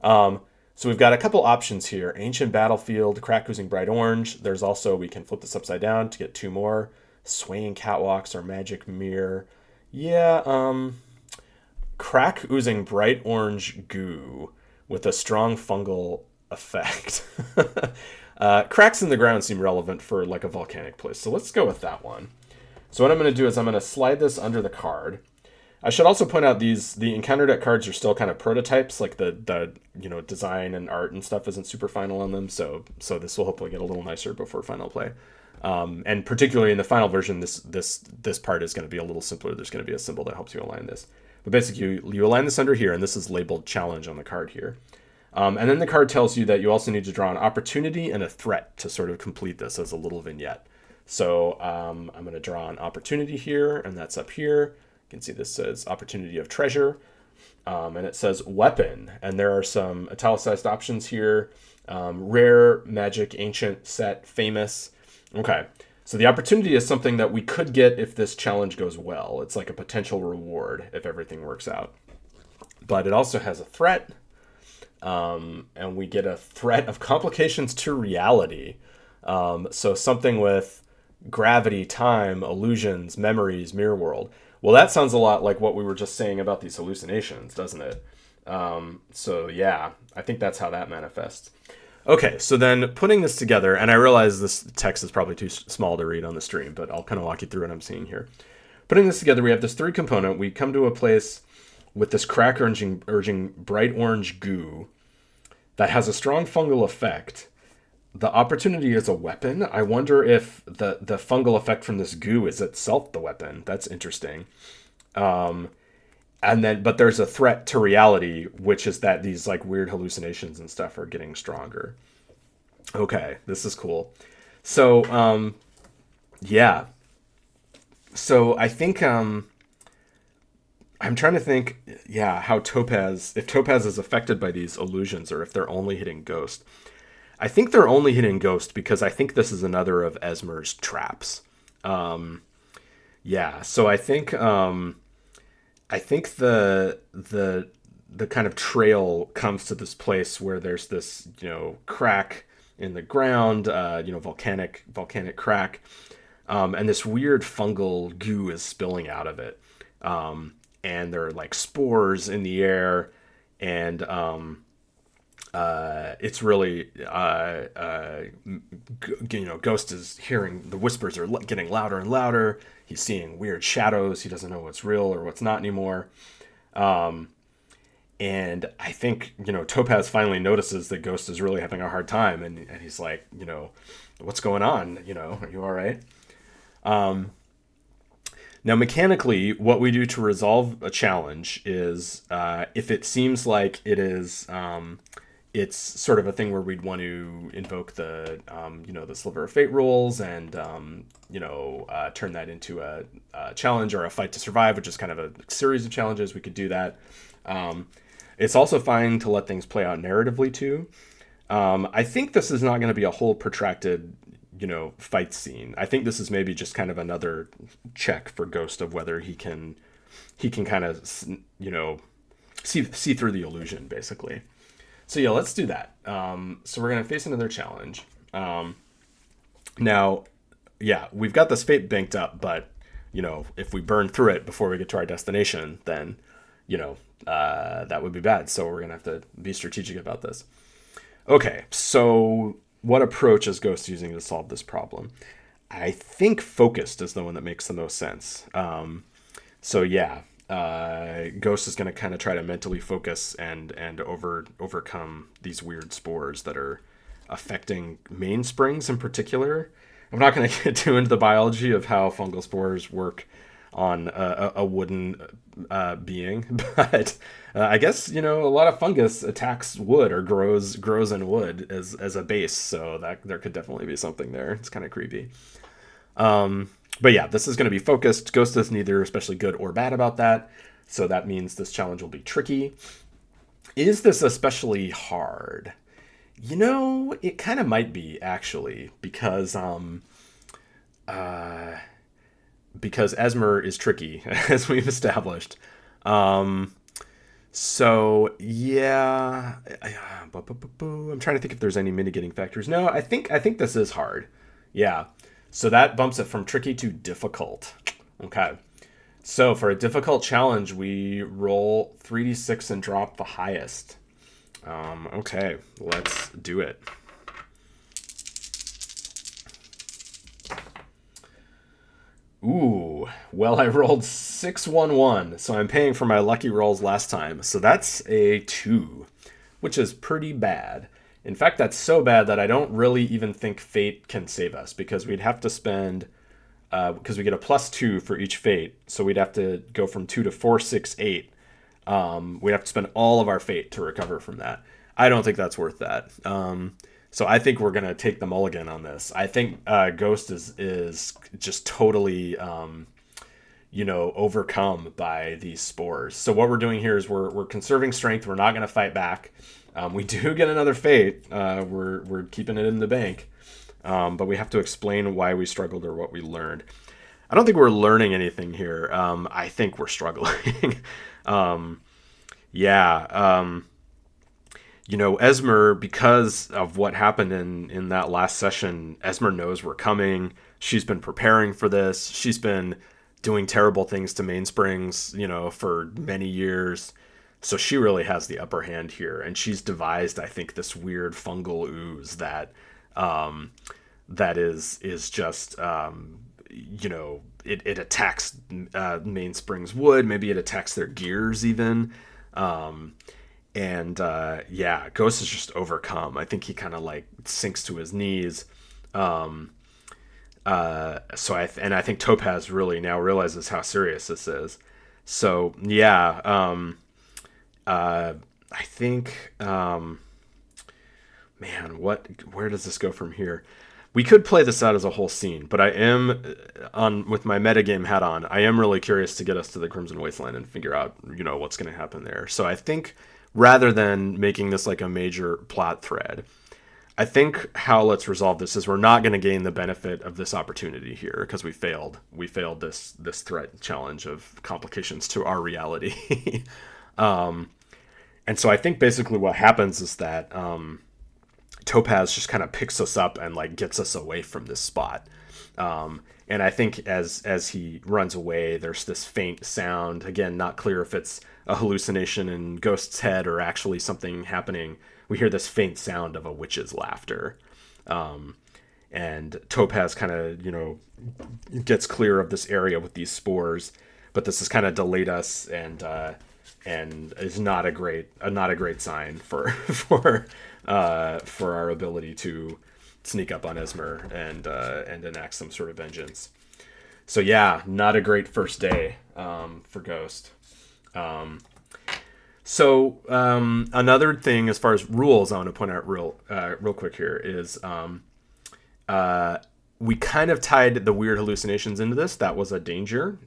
So we've got a couple options here. Ancient Battlefield, Crack Oozing Bright Orange. There's also, we can flip this upside down to get 2 more. Swaying Catwalks or Magic Mirror. Yeah, Crack Oozing Bright Orange Goo with a strong fungal effect. Cracks in the ground seem relevant for like a volcanic place. So let's go with that one. So what I'm going to do is I'm going to slide this under the card. I should also point out the encounter deck cards are still kind of prototypes, like the design and art and stuff isn't super final on them, so this will hopefully get a little nicer before final play. And particularly in the final version, this part is going to be a little simpler. There's going to be a symbol that helps you align this. But basically, you align this under here, and this is labeled challenge on the card here. And then the card tells you that you also need to draw an opportunity and a threat to sort of complete this as a little vignette. So I'm going to draw an opportunity here, and that's up here. You can see this says opportunity of treasure, and it says weapon, and there are some italicized options here. Rare, magic, ancient, set, famous. Okay, so the opportunity is something that we could get if this challenge goes well. It's like a potential reward if everything works out. But it also has a threat, and we get a threat of complications to reality. So something with gravity, time, illusions, memories, mirror world. Well, that sounds a lot like what we were just saying about these hallucinations, doesn't it? So yeah, I think that's how that manifests. Okay, so then putting this together, and I realize this text is probably too small to read on the stream, but I'll kind of walk you through what I'm seeing here. putting this together, we have this three component. We come to a place with this crack urging bright orange goo that has a strong fungal effect. The opportunity is a weapon. I wonder if the fungal effect from this goo is itself the weapon. That's interesting. And then, but there's a threat to reality, which is that these like weird hallucinations and stuff are getting stronger. Okay, this is cool. So, yeah. So I think I'm trying to think, yeah, how if Topaz is affected by these illusions or if they're only hitting Ghost. I think they're only hitting Ghost because I think this is another of Esmer's traps. Yeah, so I think the kind of trail comes to this place where there's this, crack in the ground, volcanic crack, and this weird fungal goo is spilling out of it. And there are like spores in the air, and it's really, Ghost is hearing the whispers are getting louder and louder. He's seeing weird shadows. He doesn't know what's real or what's not anymore. And I think, Topaz finally notices that Ghost is really having a hard time. And he's like, what's going on? Are you all right? Now, mechanically, what we do to resolve a challenge is if it seems like it is, it's sort of a thing where we'd want to invoke the Sliver of Fate rules and, turn that into a challenge or a fight to survive, which is kind of a series of challenges. We could do that. It's also fine to let things play out narratively, too. I think this is not going to be a whole protracted fight scene. I think this is maybe just kind of another check for Ghost of whether he can kind of see through the illusion, basically. So yeah, let's do that. So we're gonna face another challenge. Now, yeah, we've got this fate banked up, but if we burn through it before we get to our destination, then that would be bad. So we're gonna have to be strategic about this. Okay, so what approach is Ghost using to solve this problem? I think focused is the one that makes the most sense. So yeah, Ghost is going to kind of try to mentally focus and overcome these weird spores that are affecting mainsprings in particular. I'm not going to get too into the biology of how fungal spores work on a wooden being, but I guess a lot of fungus attacks wood or grows in wood as a base, so that there could definitely be something there. It's kind of creepy. But yeah, this is going to be focused. Ghost is neither especially good or bad about that, so that means this challenge will be tricky. Is this especially hard? It kind of might be, actually, because Esmer is tricky, as we've established. So yeah, I'm trying to think if there's any mitigating factors. No, I think this is hard. Yeah. So that bumps it from tricky to difficult. Okay. So for a difficult challenge, we roll 3d6 and drop the highest. Okay, let's do it. Ooh, well, I rolled 611, so I'm paying for my lucky rolls last time. So that's a 2, which is pretty bad. In fact, that's so bad that I don't really even think fate can save us, because we'd have to spend, because we get a +2 for each fate, so we'd have to go from 2 to 4, 6, 8. We'd have to spend all of our fate to recover from that. I don't think that's worth that. So I think we're going to take the mulligan on this. I think Ghost is just totally, overcome by these spores. So what we're doing here is we're conserving strength. We're not going to fight back. We do get another fate. We're keeping it in the bank. But we have to explain why we struggled or what we learned. I don't think we're learning anything here. I think we're struggling. Esmer, because of what happened in that last session, Esmer knows we're coming. She's been preparing for this. She's been doing terrible things to mainsprings, for many years. So she really has the upper hand here. And she's devised, I think, this weird fungal ooze that is just, it attacks Mainspring's wood. Maybe it attacks their gears even. And yeah, Ghost is just overcome. I think he kind of like sinks to his knees. I think Topaz really now realizes how serious this is. So yeah, I think man, where does this go from here? We could play this out as a whole scene, but I am on with my metagame hat on. I am really curious to get us to the Crimson Wasteland and figure out, what's going to happen there. So I think rather than making this like a major plot thread, I think how let's resolve this is we're not going to gain the benefit of this opportunity here because we failed. We failed this threat challenge of complications to our reality. And so I think basically what happens is that Topaz just kind of picks us up and like gets us away from this spot. And I think as he runs away, there's this faint sound. Again, not clear if it's a hallucination in Ghost's head or actually something happening. We hear this faint sound of a witch's laughter. And Topaz kind of, gets clear of this area with these spores, but this has kind of delayed us and is not a great sign for for our ability to sneak up on Esmer and enact some sort of vengeance. So yeah, not a great first day for Ghost. So another thing as far as rules I want to point out real quick here is we kind of tied the weird hallucinations into this. That was a danger.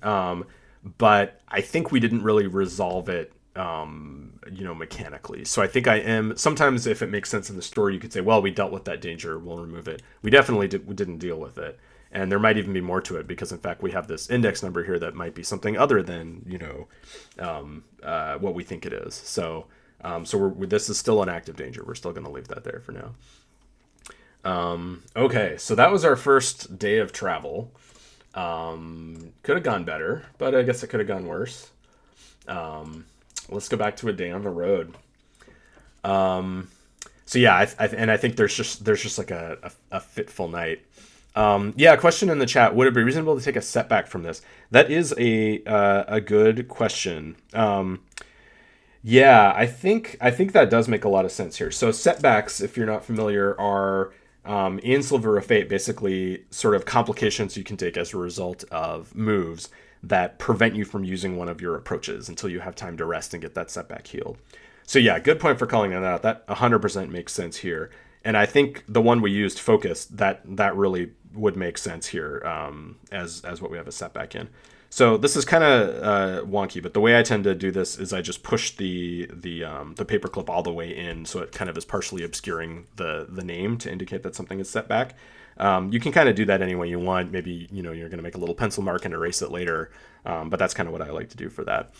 But I think we didn't really resolve it, mechanically. So I think sometimes if it makes sense in the story, you could say, well, we dealt with that danger, we'll remove it. We definitely didn't deal with it. And there might even be more to it because, in fact, we have this index number here that might be something other than, what we think it is. So this is still an active danger. We're still going to leave that there for now. Okay, so that was our first day of travel. Could have gone better, but I guess it could have gone worse. Let's go back to a day on the road. So yeah, I think there's just like a fitful night. Question in the chat: would it be reasonable to take a setback from this? That is a good question. I think that does make a lot of sense here. So setbacks, if you're not familiar, are in Sliver of Fate, basically sort of complications you can take as a result of moves that prevent you from using one of your approaches until you have time to rest and get that setback healed. So yeah, good point for calling that out. That 100% makes sense here. And I think the one we used, Focus, that really would make sense here as what we have a setback in. So this is kind of wonky, but the way I tend to do this is I just push the paperclip all the way in, so it kind of is partially obscuring the name to indicate that something is set back. You can kind of do that any way you want. Maybe you're going to make a little pencil mark and erase it later, but that's kind of what I like to do for that.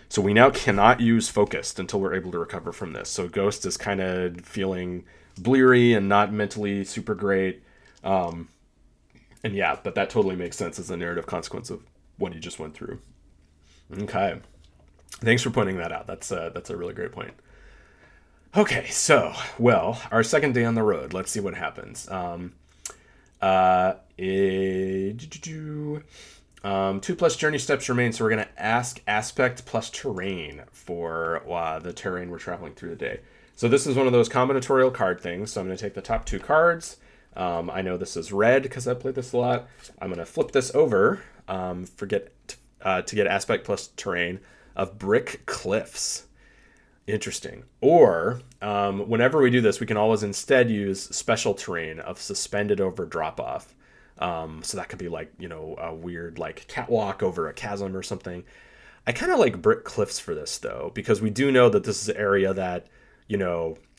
So we now cannot use Focused until we're able to recover from this. So Ghost is kind of feeling bleary and not mentally super great. But that totally makes sense as a narrative consequence of what he just went through. Okay. Thanks for pointing that out. That's a really great point. Okay, so, our second day on the road. Let's see what happens. 2 plus journey steps remain, so we're going to ask aspect plus terrain for the terrain we're traveling through the day. So this is one of those combinatorial card things, so I'm going to take the top 2 cards. I know this is red because I played this a lot. I'm going to flip this over to get aspect plus terrain of brick cliffs. Interesting. Or whenever we do this, we can always instead use special terrain of suspended over drop off. So that could be like, a weird like catwalk over a chasm or something. I kind of like brick cliffs for this though, because we do know that this is an area that,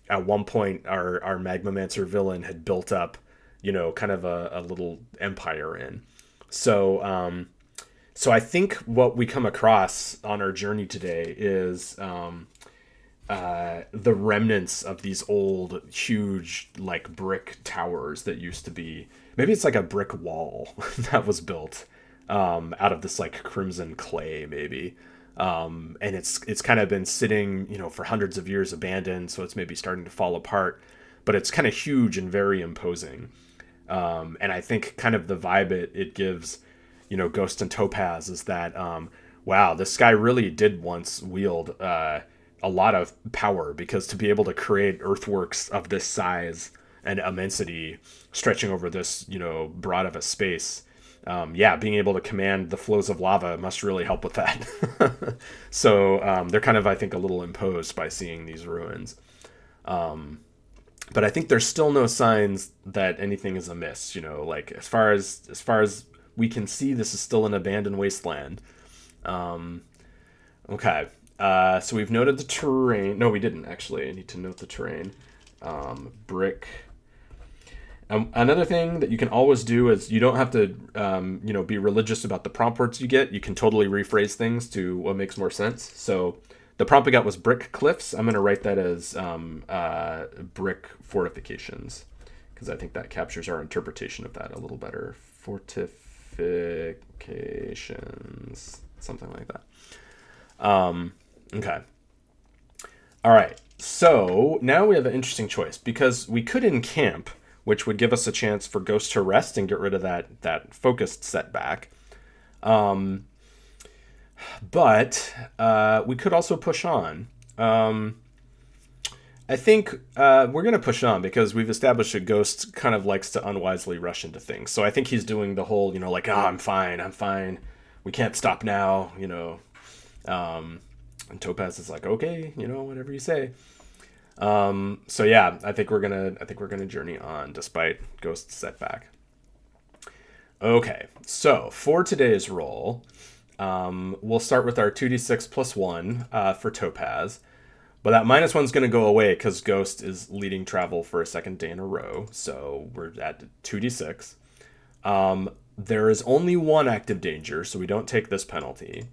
at one point our Magmamancer villain had built up, kind of a little empire in. So I think what we come across on our journey today is the remnants of these old, huge, like brick towers that used to be. Maybe it's like a brick wall that was built out of this like crimson clay, maybe. And it's kind of been sitting, for hundreds of years abandoned, so it's maybe starting to fall apart. But it's kind of huge and very imposing. And I think kind of the vibe it gives, Ghost and Topaz is that, wow, this guy really did once wield a lot of power, because to be able to create earthworks of this size and immensity stretching over this, broad of a space, yeah, being able to command the flows of lava must really help with that. So they're kind of, I think, a little imposed by seeing these ruins. But I think there's still no signs that anything is amiss. Like as far as we can see, this is still an abandoned wasteland. Okay. So we've noted the terrain. No, we didn't actually. I need to note the terrain. Brick. Another thing that you can always do is you don't have to, be religious about the prompt words you get. You can totally rephrase things to what makes more sense. So the prompt we got was brick cliffs. I'm going to write that as brick fortifications, because I think that captures our interpretation of that a little better. Fortifications, something like that. Okay. All right. So now we have an interesting choice, because we could encamp, which would give us a chance for Ghost to rest and get rid of that focused setback. But we could also push on. I think we're going to push on because we've established that Ghost kind of likes to unwisely rush into things. So I think he's doing the whole, like, oh, I'm fine. We can't stop now, And Topaz is like, okay, whatever you say. So yeah, I think we're gonna journey on despite Ghost's setback. Okay, so for today's roll, we'll start with our 2d6 plus 1 for Topaz, but that minus 1's going to go away because Ghost is leading travel for a second day in a row, so we're at 2d6. There is only one active danger, so we don't take this penalty.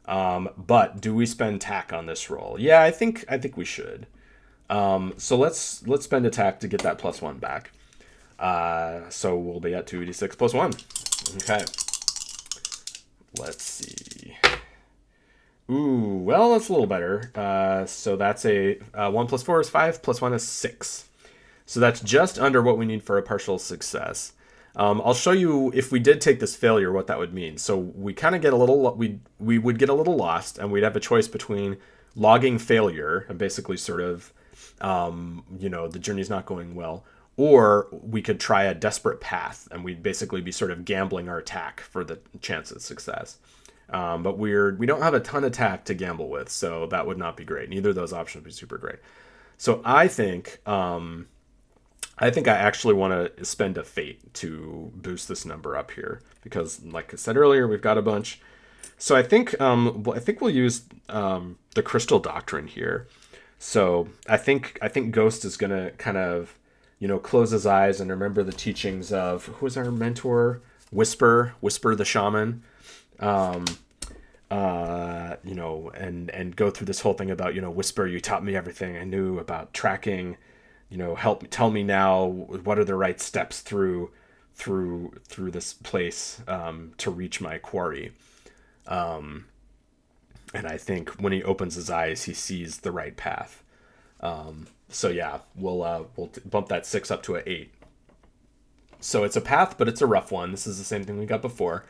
But do we spend tack on this roll? Yeah, I think we should. So let's spend attack to get that plus 1 back. So we'll be at 2d6 plus 1. Okay. Let's see. Ooh, well, that's a little better. So that's a 1 plus 4 is 5, plus 1 is 6. So that's just under what we need for a partial success. I'll show you, if we did take this failure, what that would mean. So we kind of get a little, we would get a little lost, and we'd have a choice between logging failure and basically sort of, the journey's not going well, or we could try a desperate path, and we'd basically be sort of gambling our attack for the chance of success. But we don't have a ton of attack to gamble with, so that would not be great. Neither of those options would be super great. So I think I actually want to spend a fate to boost this number up here, because, like I said earlier, we've got a bunch. So I think we'll use the Crystal Doctrine here. So I think Ghost is gonna kind of, close his eyes and remember the teachings of, who was our mentor? Whisper the shaman. And go through this whole thing about, Whisper, you taught me everything I knew about tracking. Tell me now, what are the right steps through this place to reach my quarry. And I think when he opens his eyes, he sees the right path. So yeah, we'll bump that 6 up to an 8. So it's a path, but it's a rough one. This is the same thing we got before.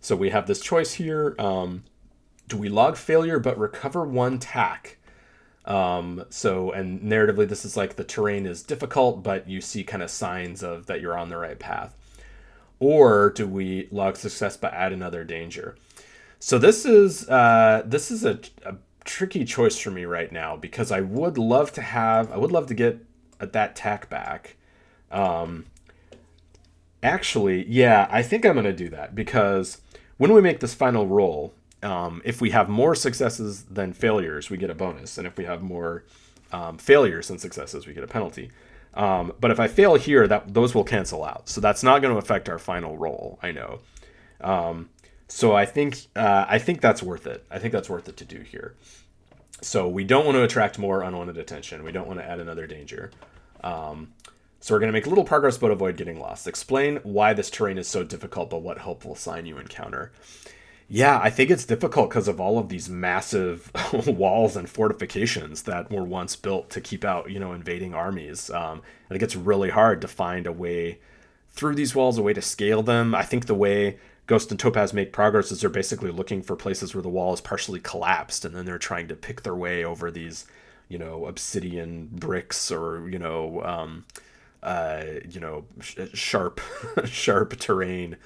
So we have this choice here. Do we log failure but recover 1 tack? And narratively, this is like the terrain is difficult, but you see kind of signs of that you're on the right path. Or do we log success but add another danger? So this is a tricky choice for me right now, because I would love to get that tack back. Actually, yeah, I think I'm going to do that, because when we make this final roll, if we have more successes than failures, we get a bonus. And if we have more failures than successes, we get a penalty. But if I fail here, those will cancel out. So that's not going to affect our final roll, I know. So I think that's worth it. I think that's worth it to do here. So we don't want to attract more unwanted attention. We don't want to add another danger. So we're going to make little progress but avoid getting lost. Explain why this terrain is so difficult, but what helpful sign you encounter. Yeah, I think it's difficult because of all of these massive walls and fortifications that were once built to keep out, invading armies. I think it's really hard to find a way through these walls, a way to scale them. I think the way Ghost and Topaz make progress is they're basically looking for places where the wall is partially collapsed, and then they're trying to pick their way over these, obsidian bricks or sharp sharp terrain.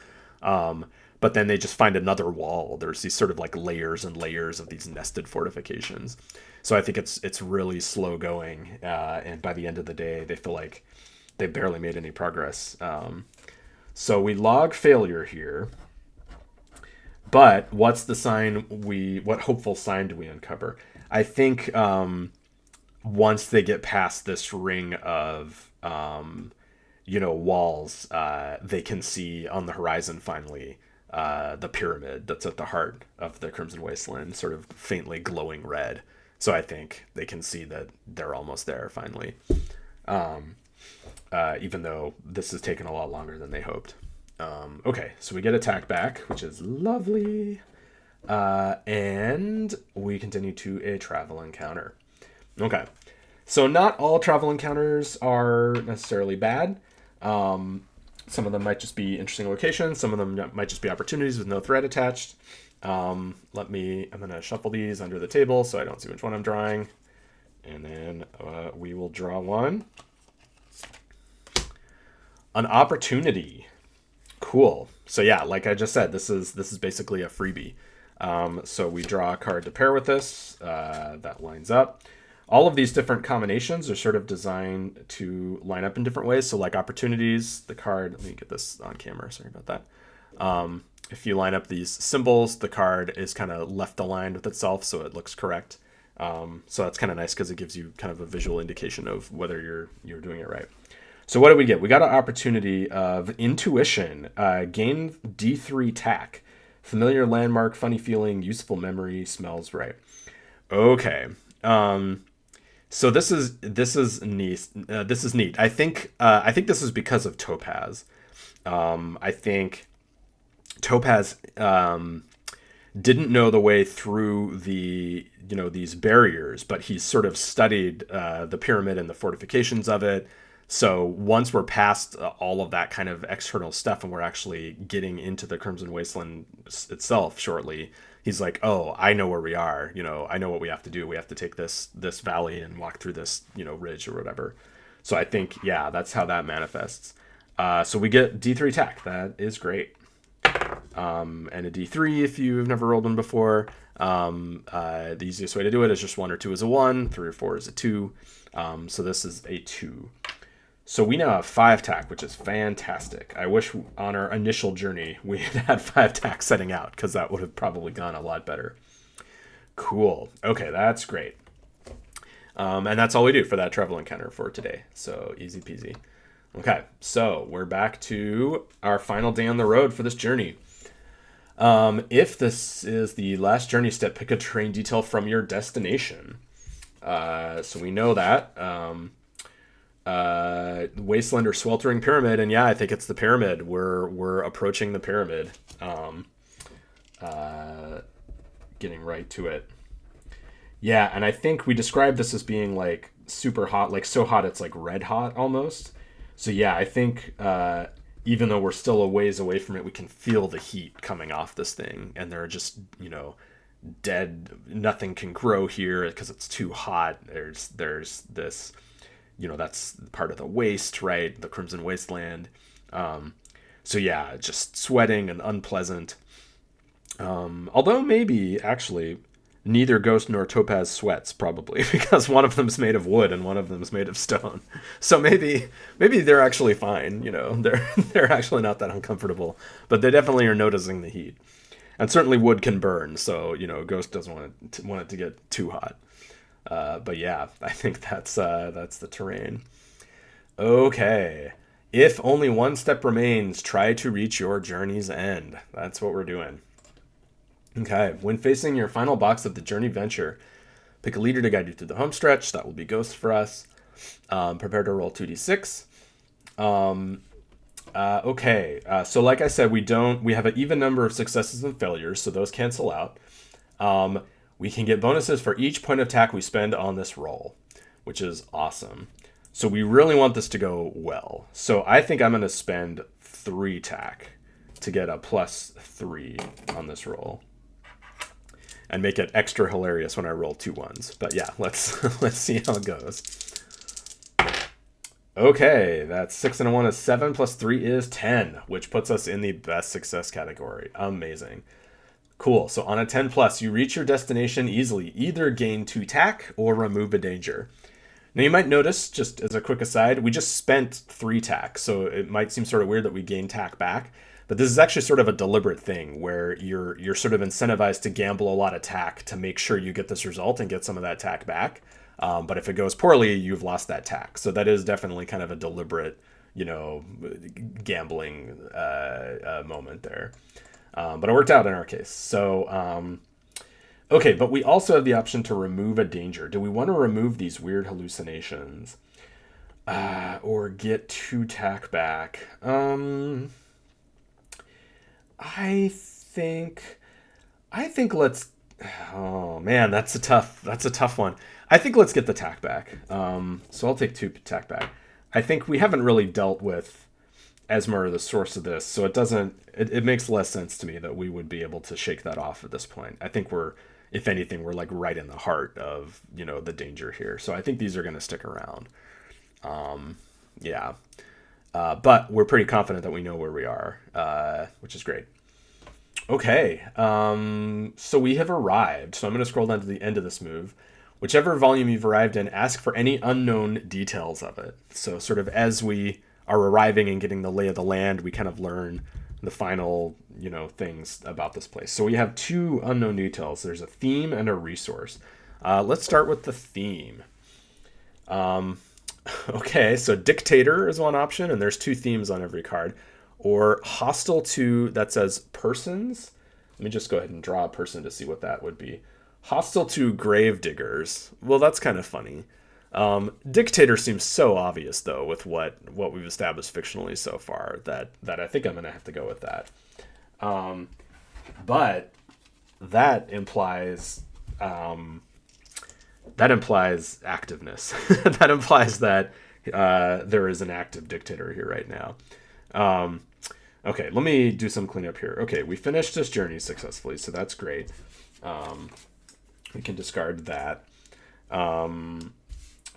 But then they just find another wall. There's these sort of like layers and layers of these nested fortifications. So I think it's really slow going, and by the end of the day, they feel like they barely made any progress. So we log failure here. But what's the sign what hopeful sign do we uncover? I think once they get past this ring of walls, they can see on the horizon finally the pyramid that's at the heart of the Crimson Wasteland, sort of faintly glowing red. So I think they can see that they're almost there finally, even though this has taken a lot longer than they hoped. Okay, so we get attack back, which is lovely. And we continue to a travel encounter. Okay, so not all travel encounters are necessarily bad. Some of them might just be interesting locations. Some of them might just be opportunities with no threat attached. I'm going to shuffle these under the table so I don't see which one I'm drawing. And then we will draw one. An opportunity. Cool. So yeah, like I just said, this is basically a freebie. So we draw a card to pair with this. That lines up. All of these different combinations are sort of designed to line up in different ways. So like opportunities, the card, let me get this on camera. Sorry about that. If you line up these symbols, the card is kind of left aligned with itself, so it looks correct. So that's kind of nice because it gives you kind of a visual indication of whether you're doing it right. So what did we get? We got an opportunity of intuition, gain D3 tack, familiar landmark, funny feeling, useful memory, smells right. Okay. So this is neat. This is neat. I think this is because of Topaz. I think Topaz didn't know the way through these barriers, but he's sort of studied the pyramid and the fortifications of it. So once we're past all of that kind of external stuff and we're actually getting into the Crimson Wasteland itself shortly, he's like, oh, I know where we are. I know what we have to do. We have to take this valley and walk through this, ridge or whatever. So I think, yeah, that's how that manifests. So we get D3 tack. That is great. And a D3 if you've never rolled one before. The easiest way to do it is just 1 or 2 is a 1, 3 or 4 is a 2. So this is a 2. So we now have 5 tack, which is fantastic. I wish on our initial journey we had 5 tack setting out, because that would have probably gone a lot better. Cool. Okay, that's great. And that's all we do for that travel encounter for today. So easy peasy. Okay, so we're back to our final day on the road for this journey. If this is the last journey step, pick a terrain detail from your destination. So we know that. Wasteland or sweltering pyramid, and yeah, I think it's the pyramid. We're approaching the pyramid. Getting right to it. Yeah, and I think we described this as being like super hot, like so hot it's like red hot almost. So yeah, I think even though we're still a ways away from it, we can feel the heat coming off this thing, and there are just, dead, nothing can grow here because it's too hot. There's this, that's part of the waste, right? The Crimson Wasteland. So yeah, just sweating and unpleasant. Although maybe actually neither Ghost nor Topaz sweats, probably, because one of them's made of wood and one of them's made of stone. So maybe they're actually fine. They're actually not that uncomfortable, but they definitely are noticing the heat. And certainly wood can burn, so Ghost doesn't want it to get too hot. But yeah, I think that's the terrain. Okay. If only one step remains, try to reach your journey's end. That's what we're doing. Okay. When facing your final box of the journey venture, pick a leader to guide you through the home stretch. That will be Ghost for us. Prepare to roll 2d6. Okay. So like I said, we have an even number of successes and failures, so those cancel out. We can get bonuses for each point of tack we spend on this roll, which is awesome. So we really want this to go well. So I think I'm going to spend 3 tack to get a +3 on this roll. And make it extra hilarious when I roll 2 ones. But yeah, let's see how it goes. Okay, that's 6 and a 1 is 7, +3 is 10, which puts us in the best success category. Amazing. Cool. So on a 10+, you reach your destination easily. Either gain 2 tack or remove a danger. Now you might notice, just as a quick aside, we just spent 3 tack, so it might seem sort of weird that we gain tack back. But this is actually sort of a deliberate thing where you're sort of incentivized to gamble a lot of tack to make sure you get this result and get some of that tack back. But if it goes poorly, you've lost that tack. So that is definitely kind of a deliberate, gambling moment there. But it worked out in our case. So, okay, but we also have the option to remove a danger. Do we want to remove these weird hallucinations? Or get 2 tack back? I think let's. Oh man, that's a tough one. I think let's get the tack back. So I'll take 2 tack back. I think we haven't really dealt with Esmer, the source of this, so it makes less sense to me that we would be able to shake that off at this point. I think if anything, we're like right in the heart of the danger here. So I think these are going to stick around. Yeah. But we're pretty confident that we know where we are, which is great. Okay, so we have arrived. So I'm going to scroll down to the end of this move. Whichever volume you've arrived in, ask for any unknown details of it. So sort of as we are arriving and getting the lay of the land, we kind of learn the final, things about this place. So we have 2 unknown details. There's a theme and a resource. Let's start with the theme. Okay, so Dictator is one option, and there's 2 themes on every card. Or hostile to, that says persons. Let me just go ahead and draw a person to see what that would be. Hostile to grave diggers. Well, that's kind of funny. Dictator seems so obvious, though, with what we've established fictionally so far, that I think I'm going to have to go with that. But that implies activeness. That implies that there is an active dictator here right now. Okay, let me do some cleanup here. Okay, we finished this journey successfully, so that's great. We can discard that.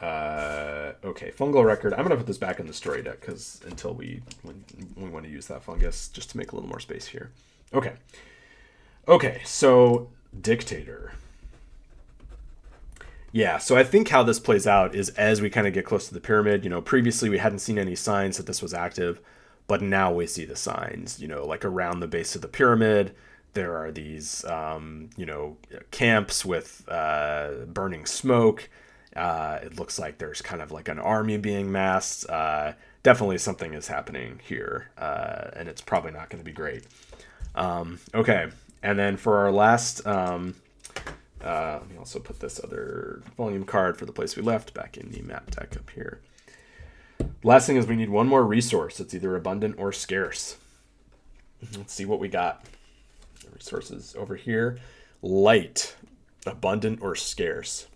Okay, fungal record. I'm going to put this back in the story deck because until when we want to use that fungus, just to make a little more space here. Okay, so Dictator. Yeah, so I think how this plays out is as we kind of get close to the pyramid, previously we hadn't seen any signs that this was active, but now we see the signs, like around the base of the pyramid, there are these, camps with burning smoke. It looks like there's kind of like an army being massed. Definitely something is happening here, and it's probably not going to be great. Okay, and then for our last... let me also put this other volume card for the place we left back in the map deck up here. Last thing is we need one more resource. It's either abundant or scarce. Let's see what we got. The resources over here. Light, abundant or scarce.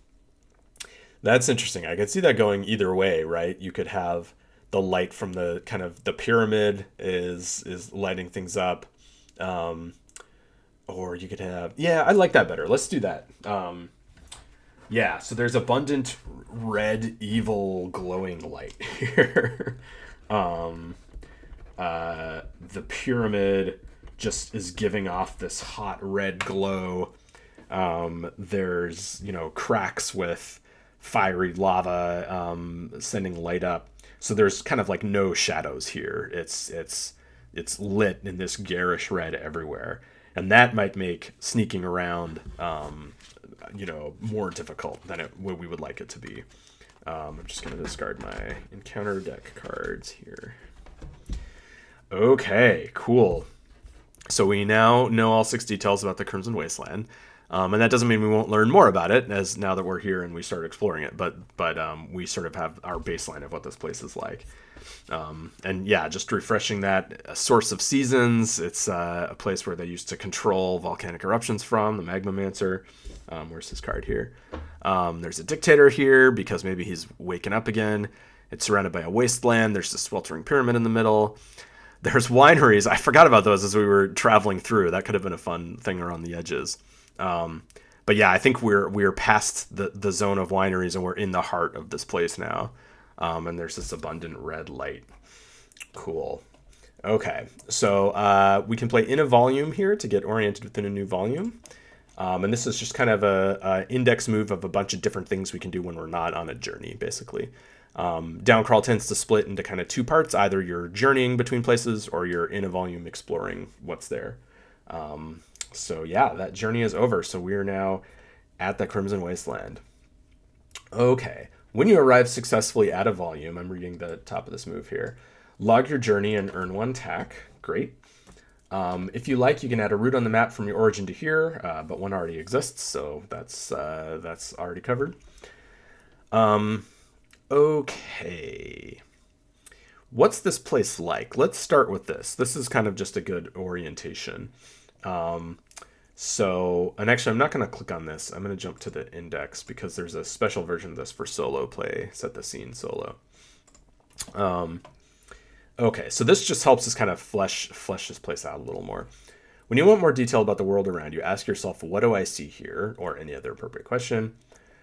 That's interesting. I could see that going either way, right? You could have the light from the kind of the pyramid is lighting things up. Or you could have... Yeah, I like that better. Let's do that. Yeah, so there's abundant red, evil, glowing light here. The pyramid just is giving off this hot red glow. There's, cracks with fiery lava sending light up. So there's kind of like no shadows here. It's lit in this garish red everywhere. And that might make sneaking around, more difficult than what we would like it to be. I'm just going to discard my encounter deck cards here. Okay, cool. So we now know all 6 details about the Crimson Wasteland. And that doesn't mean we won't learn more about it as now that we're here and we start exploring it. But we sort of have our baseline of what this place is like. And yeah, just refreshing that, a source of seasons. It's a place where they used to control volcanic eruptions from, the Magmamancer. Where's his card here? There's a dictator here because maybe he's waking up again. It's surrounded by a wasteland. There's a sweltering pyramid in the middle. There's wineries. I forgot about those as we were traveling through. That could have been a fun thing around the edges. Um, but yeah, I think we're past the zone of wineries and we're in the heart of this place now. And there's this abundant red light. Cool. Okay, so we can play in a volume here to get oriented within a new volume. And this is just kind of a index move of a bunch of different things we can do when we're not on a journey, basically. Downcrawl tends to split into kind of two parts. Either you're journeying between places or you're in a volume exploring what's there. So yeah, that journey is over. So we are now at the Crimson Wasteland. Okay. When you arrive successfully at a volume, I'm reading the top of this move here, log your journey and earn one tack. Great. If you like, you can add a route on the map from your origin to here, but one already exists, so that's already covered. Okay. What's this place like? Let's start with this. This is kind of just a good orientation. And actually, I'm not going to click on this. I'm going to jump to the index because there's a special version of this for solo play, set the scene solo. Okay, so this just helps us kind of flesh this place out a little more. When you want more detail about the world around you, ask yourself, what do I see here? Or any other appropriate question.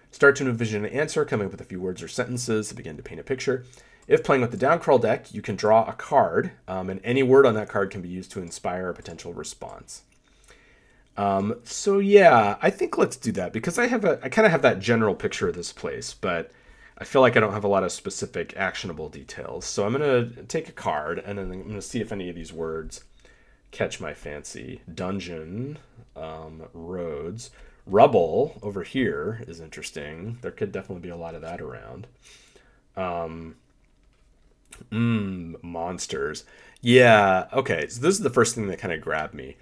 Start to envision an answer, coming up with a few words or sentences to begin to paint a picture. If playing with the Downcrawl deck, you can draw a card, and any word on that card can be used to inspire a potential response. So yeah, I think let's do that because I kind of have that general picture of this place, but I feel like I don't have a lot of specific actionable details. So I'm going to take a card and then I'm going to see if any of these words catch my fancy. Dungeon, roads, rubble over here is interesting. There could definitely be a lot of that around. Monsters. Yeah, okay. So this is the first thing that kind of grabbed me.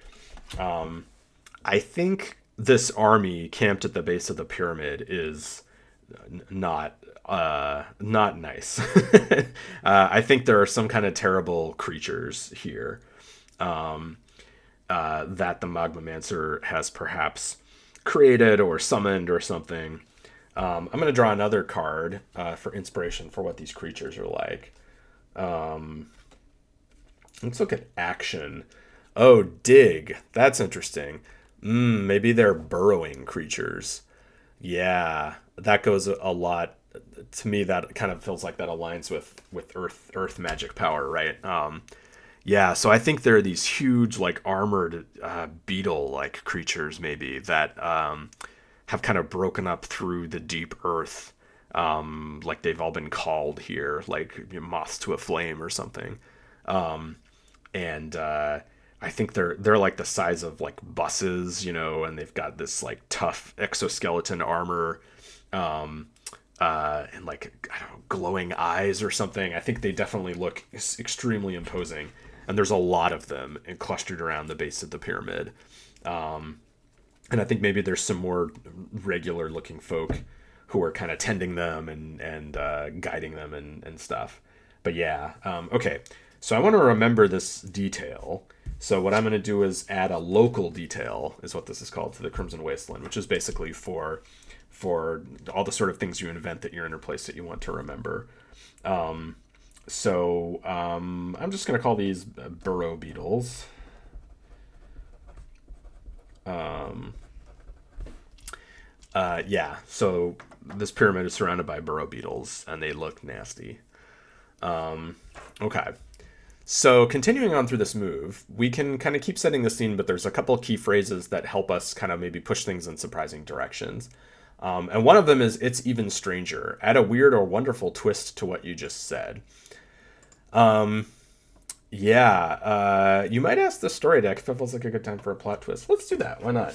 I think this army camped at the base of the pyramid is not nice. I think there are some kind of terrible creatures here that the Magmamancer has perhaps created or summoned or something. I'm going to draw another card for inspiration for what these creatures are like. Let's look at action. Oh, dig. That's interesting. Maybe they're burrowing creatures. Yeah, that goes a lot. To me, that kind of feels like that aligns with Earth magic power, right? Yeah, so I think there are these huge, like armored beetle-like creatures, maybe that have kind of broken up through the deep Earth, like they've all been called here, like moths to a flame or something. And I think they're like the size of like buses, and they've got this like tough exoskeleton armor, and like I don't know, glowing eyes or something. I think they definitely look extremely imposing, and there's a lot of them and clustered around the base of the pyramid. And I think maybe there's some more regular looking folk who are kind of tending them and guiding them and stuff. But yeah, okay. So I want to remember this detail. So what I'm going to do is add a local detail, is what this is called, to the Crimson Wasteland, which is basically for all the sort of things you invent that you're in a place that you want to remember. I'm just going to call these burrow beetles. Yeah, so this pyramid is surrounded by burrow beetles, and they look nasty. Okay. So continuing on through this move, we can kind of keep setting the scene, but there's a couple of key phrases that help us kind of maybe push things in surprising directions. And one of them is, it's even stranger. Add a weird or wonderful twist to what you just said. Yeah, you might ask the story deck if it feels like a good time for a plot twist. Let's do that. Why not?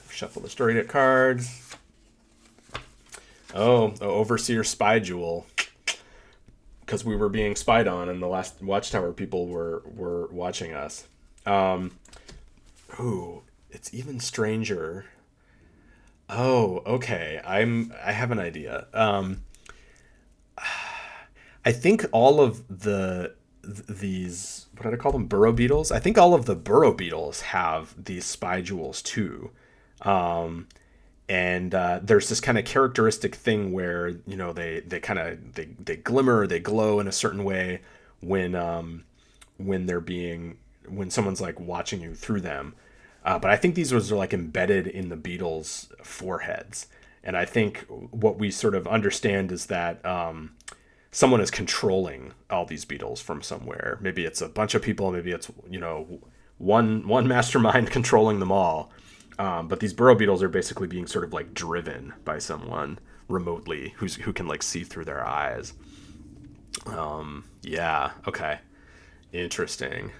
Shuffle the story deck cards. Oh, Overseer Spy Jewel. Because we were being spied on, and the last Watchtower people were watching us. Ooh, it's even stranger. Oh, okay. I have an idea. I think all of these, what did I call them? Burrow beetles? I think all of the burrow beetles have these spy jewels too. And there's this kind of characteristic thing where they kind of they glimmer, they glow in a certain way when they're being when someone's like watching you through them. But I think these ones are like embedded in the beetles' foreheads, and I think what we sort of understand is that someone is controlling all these beetles from somewhere. Maybe it's a bunch of people, maybe it's one mastermind controlling them all. But these burrow beetles are basically being sort of like driven by someone remotely who can like see through their eyes. Yeah. Okay. Interesting.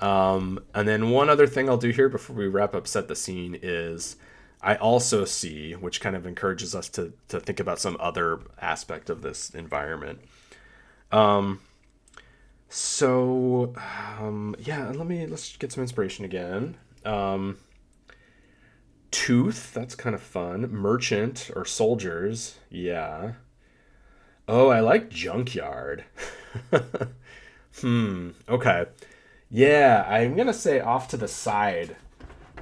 And then one other thing I'll do here before we wrap up set the scene is I also see, which kind of encourages us to think about some other aspect of this environment. So yeah, let's get some inspiration again. Tooth, that's kind of fun. Merchant or soldiers, yeah. Oh, I like junkyard. Okay. Yeah, I'm gonna say off to the side,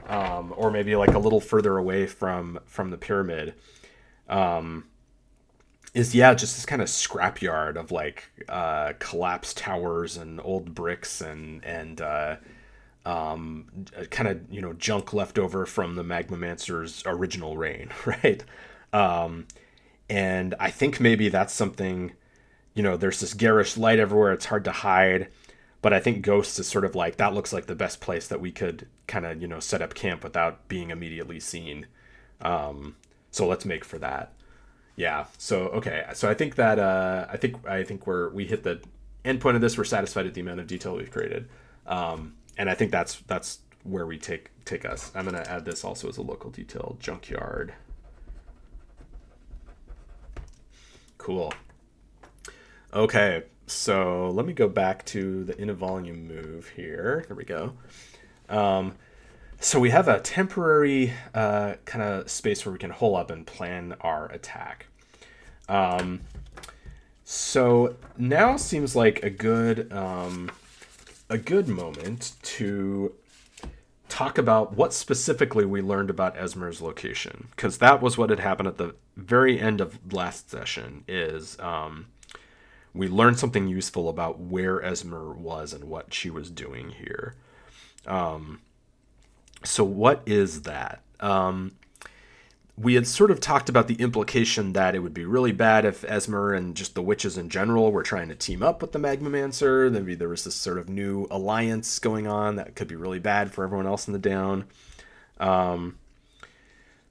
or maybe like a little further away from the pyramid, is yeah, just this kind of scrapyard of like collapsed towers and old bricks and kind of junk left over from the Magmamancer's original reign, right? And I think maybe that's something. There's this garish light everywhere; it's hard to hide. But I think Ghosts is sort of like that looks like the best place that we could kind of set up camp without being immediately seen. So let's make for that. Yeah. So okay. So I think that I think we hit the end point of this. We're satisfied with the amount of detail we've created, and I think that's where we take us. I'm gonna add this also as a local detail. Junkyard. Cool. Okay. So let me go back to the in a volume move here. There we go. So we have a temporary kind of space where we can hole up and plan our attack. So now seems like a good moment to talk about what specifically we learned about Esmer's location, because that was what had happened at the very end of last session. Is we learned something useful about where Esmer was and what she was doing here. So what is that? We had sort of talked about the implication that it would be really bad if Esmer and just the witches in general were trying to team up with the Magmamancer. Maybe there was this sort of new alliance going on that could be really bad for everyone else in the Down.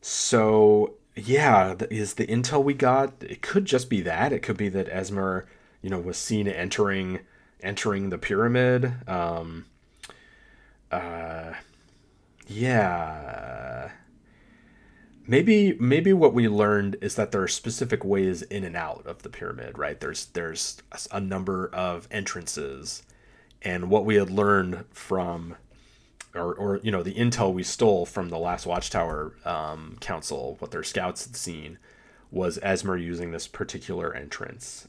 So yeah, is the intel we got? It could just be that. It could be that Esmer, was seen entering the pyramid. Yeah. Maybe what we learned is that there are specific ways in and out of the pyramid, right? There's a number of entrances, and what we had learned from, or the intel we stole from the last Watchtower council, what their scouts had seen, was Esmer using this particular entrance.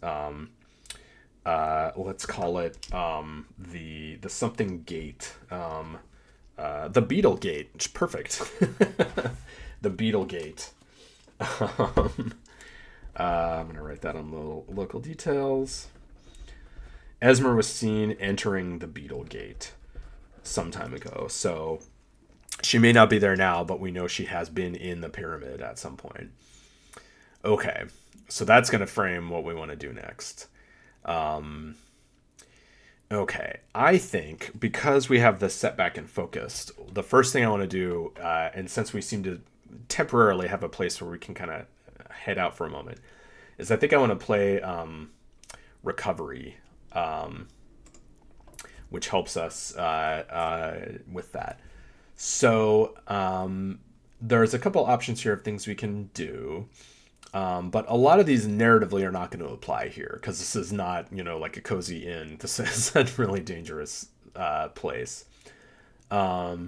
Let's call it the something gate. The Beetle Gate. It's perfect. The Beetle Gate. I'm going to write that on the local details. Esmer was seen entering the Beetle Gate some time ago. So she may not be there now, but we know she has been in the pyramid at some point. Okay. So that's going to frame what we want to do next. Okay, I think because we have the setback and focused, the first thing I want to do, and since we seem to temporarily have a place where we can kind of head out for a moment, is I think I want to play recovery, which helps us with that. So there's a couple options here of things we can do. But a lot of these narratively are not going to apply here because this is not, like a cozy inn. This is a really dangerous place. I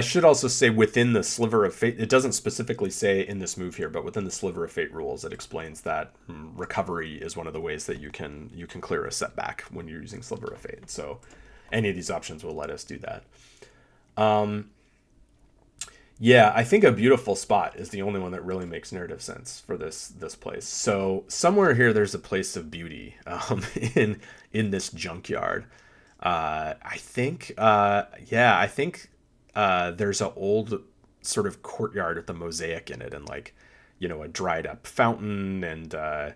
should also say within the Sliver of Fate, it doesn't specifically say in this move here, but within the Sliver of Fate rules, it explains that recovery is one of the ways that you can clear a setback when you're using Sliver of Fate. So any of these options will let us do that. Yeah, I think a beautiful spot is the only one that really makes narrative sense for this place. So somewhere here, there's a place of beauty in this junkyard. I think, yeah, I think there's an old sort of courtyard with a mosaic in it, and like, a dried up fountain, and a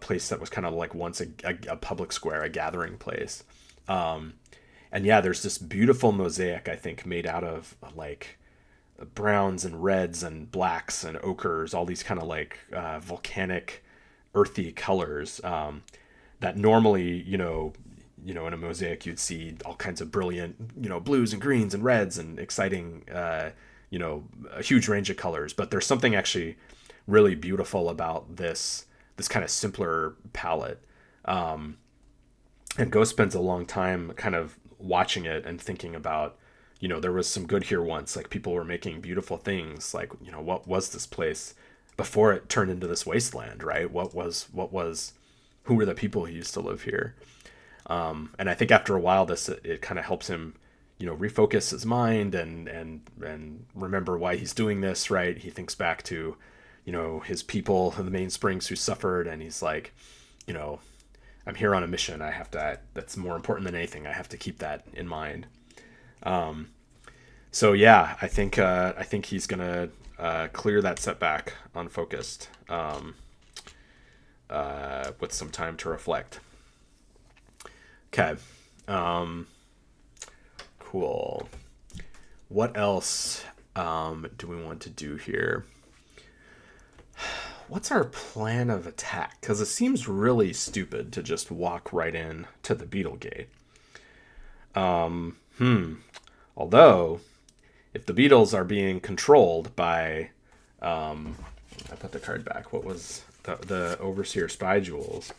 place that was kind of like once a public square, a gathering place. Um, and yeah, there's this beautiful mosaic, I think, made out of like browns and reds and blacks and ochres, all these kind of like volcanic, earthy colors that normally, in a mosaic you'd see all kinds of brilliant, blues and greens and reds and exciting, a huge range of colors. But there's something actually really beautiful about this kind of simpler palette. And Ghost spends a long time kind of watching it and thinking about, there was some good here once. Like people were making beautiful things. Like, what was this place before it turned into this wasteland, right? Who were the people who used to live here? And I think after a while, it kind of helps him, refocus his mind and remember why he's doing this, right? He thinks back to, his people, the main springs who suffered, and he's like, you know, I'm here on a mission. That's more important than anything. I have to keep that in mind. Um, so yeah, I think he's gonna clear that setback unfocused, with some time to reflect. Okay. Um, cool. What else do we want to do here? What's our plan of attack? Because it seems really stupid to just walk right in to the Beetle Gate. Although, if the beetles are being controlled by, I put the card back. What was the Overseer Spy Jewels?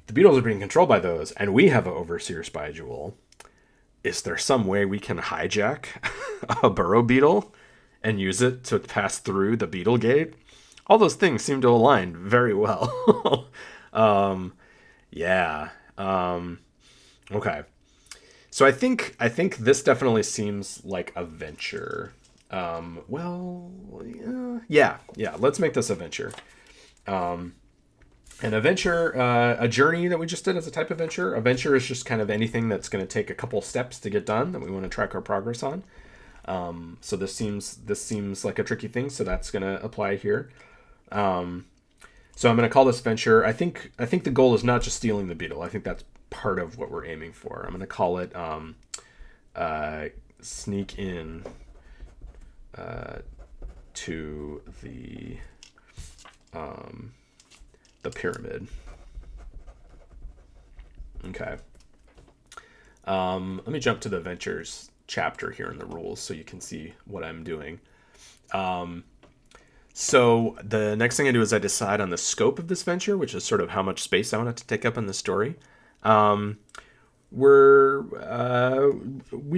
The beetles are being controlled by those, and we have an Overseer Spy Jewel. Is there some way we can hijack a burrow beetle and use it to pass through the Beetle Gate? All those things seem to align very well. um, yeah. Okay. So I think this definitely seems like a venture. Well, yeah. Let's make this a venture. Um, an adventure, a journey that we just did as a type of venture. A venture is just kind of anything that's going to take a couple steps to get done that we want to track our progress on. So this seems like a tricky thing, so that's going to apply here. Um, so I'm going to call this venture. I think the goal is not just stealing the beetle. I think that's part of what we're aiming for. I'm going to call it sneak in to um, the pyramid. Okay. Let me jump to the ventures chapter here in the rules so you can see what I'm doing. Um, So the next thing I do is I decide on the scope of this venture, which is sort of how much space I want it to take up in the story. Um, we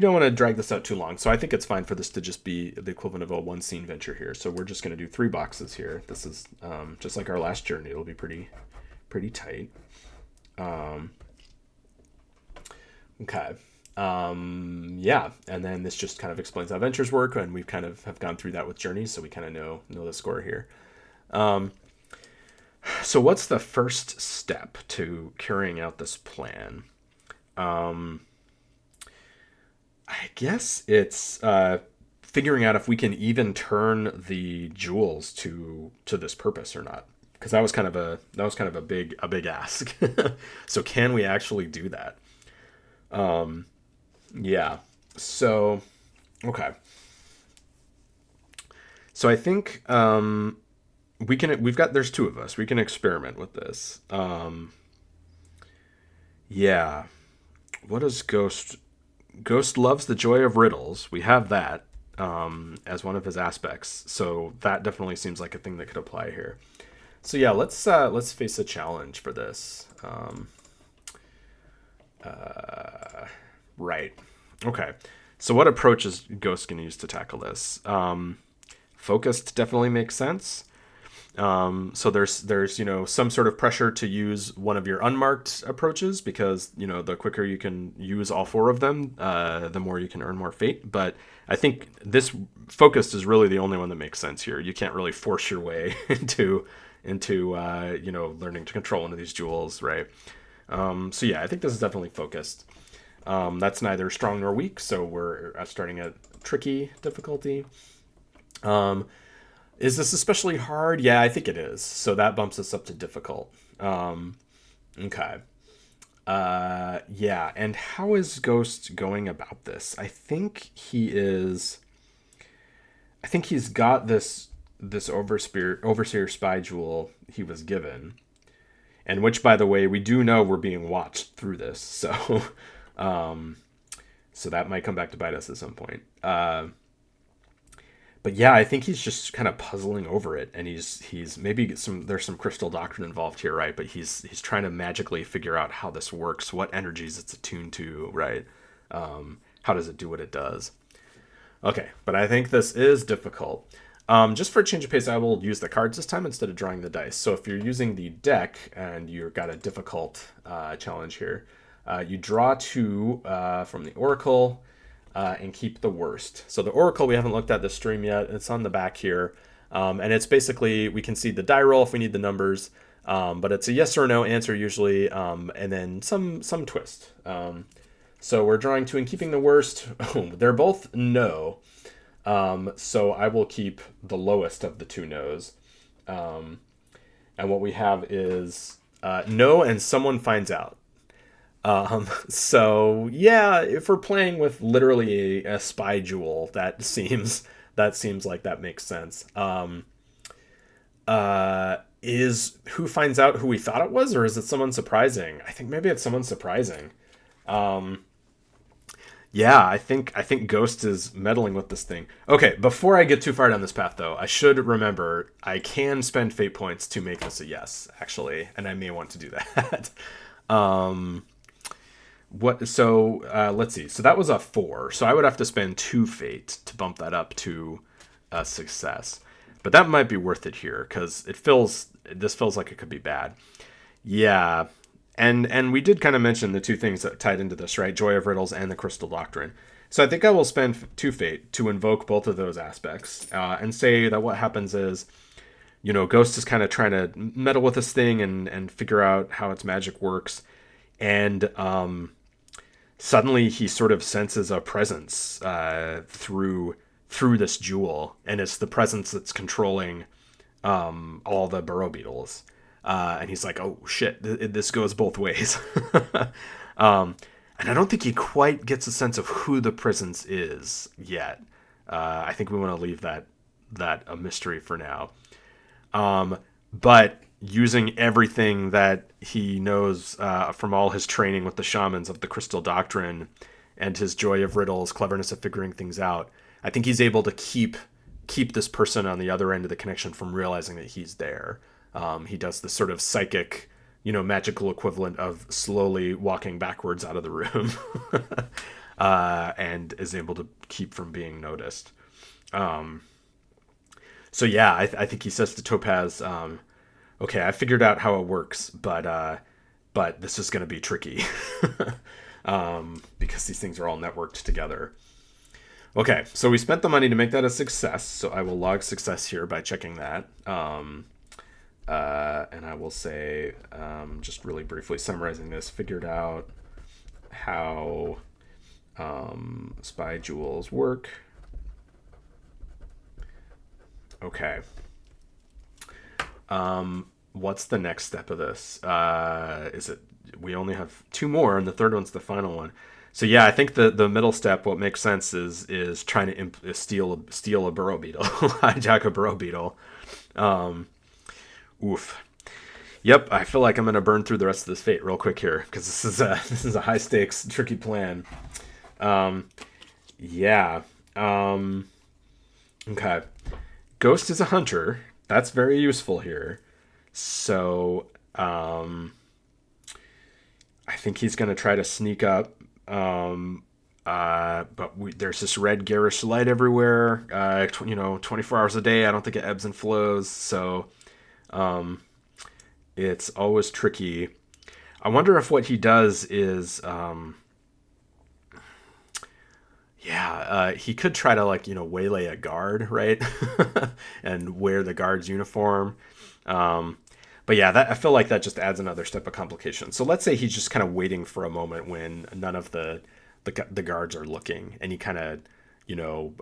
don't want to drag this out too long, so I think it's fine for this to just be the equivalent of a one scene venture here. So we're just going to do 3 boxes here. This is just like our last journey. It'll be pretty tight. Um, okay. Yeah, and then this just kind of explains how ventures work, and we kind of have gone through that with journeys, so we kind of know the score here. Um, so what's the first step to carrying out this plan? Um, I guess it's figuring out if we can even turn the jewels to this purpose or not, because that was kind of a big ask. So can we actually do that? Um, yeah. So, okay. So I think there's two of us. We can experiment with this. Yeah. What does Ghost loves the joy of riddles. We have that as one of his aspects. So that definitely seems like a thing that could apply here. So yeah, let's face a challenge for this. Right. Okay. So what approach is Ghost going to use to tackle this? Focused definitely makes sense. So there's some sort of pressure to use one of your unmarked approaches because the quicker you can use all four of them, the more you can earn more fate. But I think this focused is really the only one that makes sense here. You can't really force your way into learning to control one of these jewels, right? So yeah, I think this is definitely focused. That's neither strong nor weak, so we're starting at tricky difficulty. Is this especially hard? Yeah, I think it is. So that bumps us up to difficult. Okay. Yeah, and how is Ghost going about this? I think he's got this overseer spy jewel he was given, and which, by the way, we do know we're being watched through this. So, so that might come back to bite us at some point. But yeah, I think he's just kind of puzzling over it, and he's maybe there's some crystal doctrine involved here, right? But he's trying to magically figure out how this works, what energies it's attuned to, right? How does it do what it does? Okay, but I think this is difficult. Just for a change of pace, I will use the cards this time instead of drawing the dice. So if you're using the deck and you've got a difficult challenge here, you draw two from the Oracle. And keep the worst. So the Oracle we haven't looked at this stream yet. It's on the back here. And it's basically, we can see the die roll if we need the numbers. But it's a yes or no answer usually. And then some twist. So we're drawing two and keeping the worst. They're both no. So I will keep the lowest of the two no's. And what we have is no and someone finds out. So yeah, if we're playing with literally a spy jewel, that seems like that makes sense. Is who finds out who we thought it was, or is it someone surprising? I think maybe it's someone surprising. Yeah, I think Ghost is meddling with this thing. Okay, before I get too far down this path, though, I should remember I can spend fate points to make this a yes, actually, and I may want to do that. Let's see. So that was a 4. So I would have to spend 2 fate to bump that up to a success. But that might be worth it here because this feels like it could be bad. Yeah. And we did kind of mention the two things that tied into this, right? Joy of Riddles and the Crystal Doctrine. So I think I will spend 2 fate to invoke both of those aspects and say that what happens is, Ghost is kind of trying to meddle with this thing and figure out how its magic works. And suddenly he sort of senses a presence through this jewel, and it's the presence that's controlling all the burrow beetles. And he's like, "Oh shit, this goes both ways." And I don't think he quite gets a sense of who the presence is yet. I think we want to leave that a mystery for now. But using everything that he knows from all his training with the shamans of the Crystal Doctrine and his joy of riddles, cleverness of figuring things out, I think he's able to keep this person on the other end of the connection from realizing that he's there. He does this sort of psychic, magical equivalent of slowly walking backwards out of the room and is able to keep from being noticed. So yeah, I think he says to Topaz, okay, I figured out how it works, but this is going to be tricky because these things are all networked together. Okay, so we spent the money to make that a success, so I will log success here by checking that. And I will say, just really briefly summarizing this, figured out how spy jewels work. Okay. What's the next step of this? Is it, we only have 2 more and the third one's the final one. So yeah, I think the middle step, what makes sense is trying to steal a burrow beetle, hijack a burrow beetle. Oof. Yep, I feel like I'm gonna burn through the rest of this fate real quick here because this is a high stakes, tricky plan. Yeah. Okay. Ghost is a hunter. That's very useful here. So, I think he's gonna try to sneak up. But there's this red garish light everywhere. 24 hours a day. I don't think it ebbs and flows. So, It's always tricky. I wonder if what he does is, he could try to like waylay a guard, right, and wear the guard's uniform. Um, but yeah, that I feel like that just adds another step of complication. So let's say he's just kind of waiting for a moment when none of the guards are looking, and he kind of you know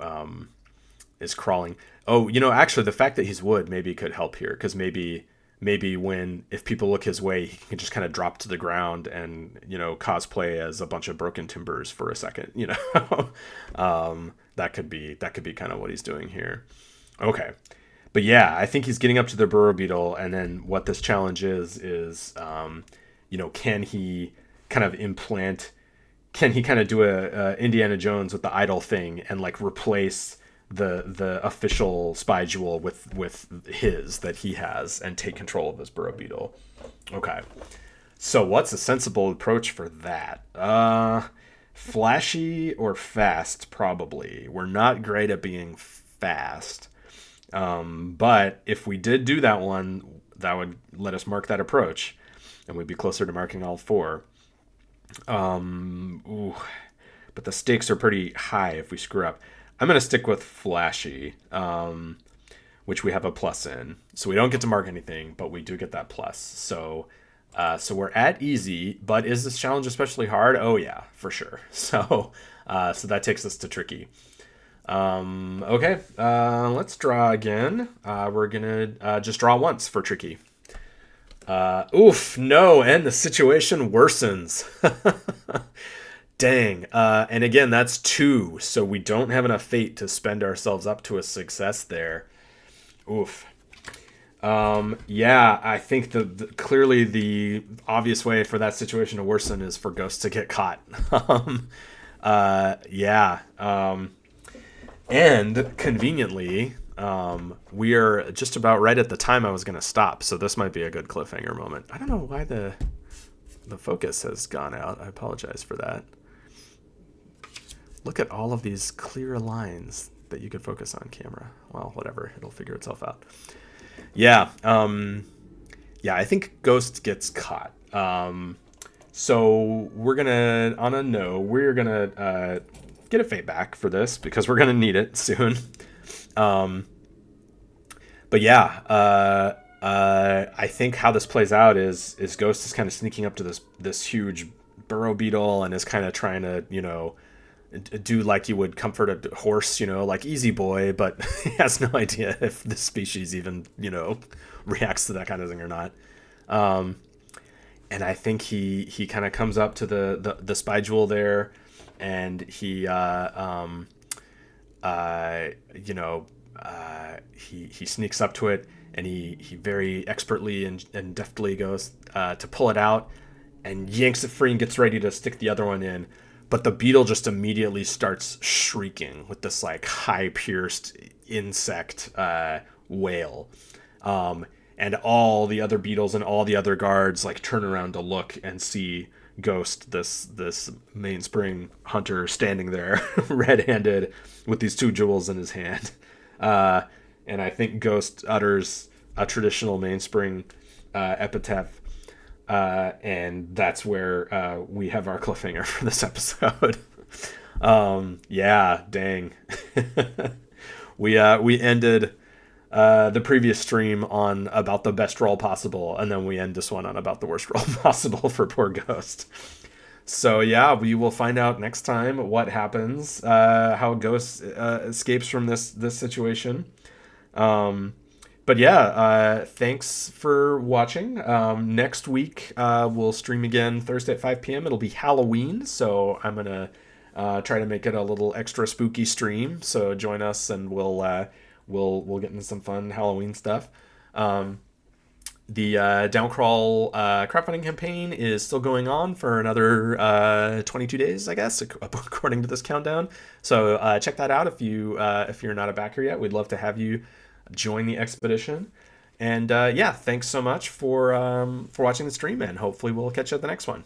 is crawling. Oh, actually, the fact that he's wood maybe could help here because maybe when if people look his way, he can just kind of drop to the ground and cosplay as a bunch of broken timbers for a second. That could be kind of what he's doing here. Okay, but yeah, I think he's getting up to the burrow beetle, and then what this challenge is can he kind of implant? Can he kind of do a Indiana Jones with the idol thing and like replace the official spy jewel with his that he has and take control of his burrow beetle? Okay, so what's a sensible approach for that? Flashy or fast? Probably. We're not great at being fast. But if we did do that one, that would let us mark that approach, and we'd be closer to marking all four. Ooh, but the stakes are pretty high if we screw up. I'm gonna stick with flashy, which we have a plus in, so we don't get to mark anything, but we do get that plus. So we're at easy, but is this challenge especially hard? Oh yeah, for sure. So that takes us to tricky. Okay, let's draw again. We're gonna just draw once for tricky. Oof, no, and the situation worsens. Dang. And again, that's two, so we don't have enough fate to spend ourselves up to a success there. Oof. Yeah, I think clearly the obvious way for that situation to worsen is for Ghost to get caught. Yeah. And conveniently, we are just about right at the time I was going to stop, so this might be a good cliffhanger moment. I don't know why the focus has gone out. I apologize for that. Look at all of these clear lines that you could focus on camera. Well, whatever. It'll figure itself out. Yeah. Yeah, I think Ghost gets caught. So we're going to, on a no, we're going to get a fate back for this because we're going to need it soon. But yeah, I think how this plays out is Ghost is kind of sneaking up to this huge burrow beetle and is kind of trying to do like you would comfort a horse, like easy boy, but he has no idea if the species even reacts to that kind of thing or not. And I think he kind of comes up to the spy jewel there, and he he sneaks up to it, and he very expertly and deftly goes to pull it out and yanks it free and gets ready to stick the other one in. But the beetle just immediately starts shrieking with this like high pierced insect wail. And all the other beetles and all the other guards like turn around to look and see Ghost, this mainspring hunter, standing there red-handed with these two jewels in his hand. And I think Ghost utters a traditional mainspring epitaph, and that's where we have our cliffhanger for this episode. Yeah, dang. We ended the previous stream on about the best roll possible, and then we end this one on about the worst roll possible for poor Ghost. So yeah, we will find out next time what happens, how Ghost escapes from this situation. But yeah, thanks for watching. Next week we'll stream again Thursday at 5 p.m. It'll be Halloween, so I'm gonna try to make it a little extra spooky stream. So join us, and we'll get into some fun Halloween stuff. The Downcrawl crowdfunding campaign is still going on for another 22 days, I guess, according to this countdown. So check that out if you're not a backer yet. We'd love to have you join the expedition. And yeah, thanks so much for watching the stream, and hopefully we'll catch you at the next one.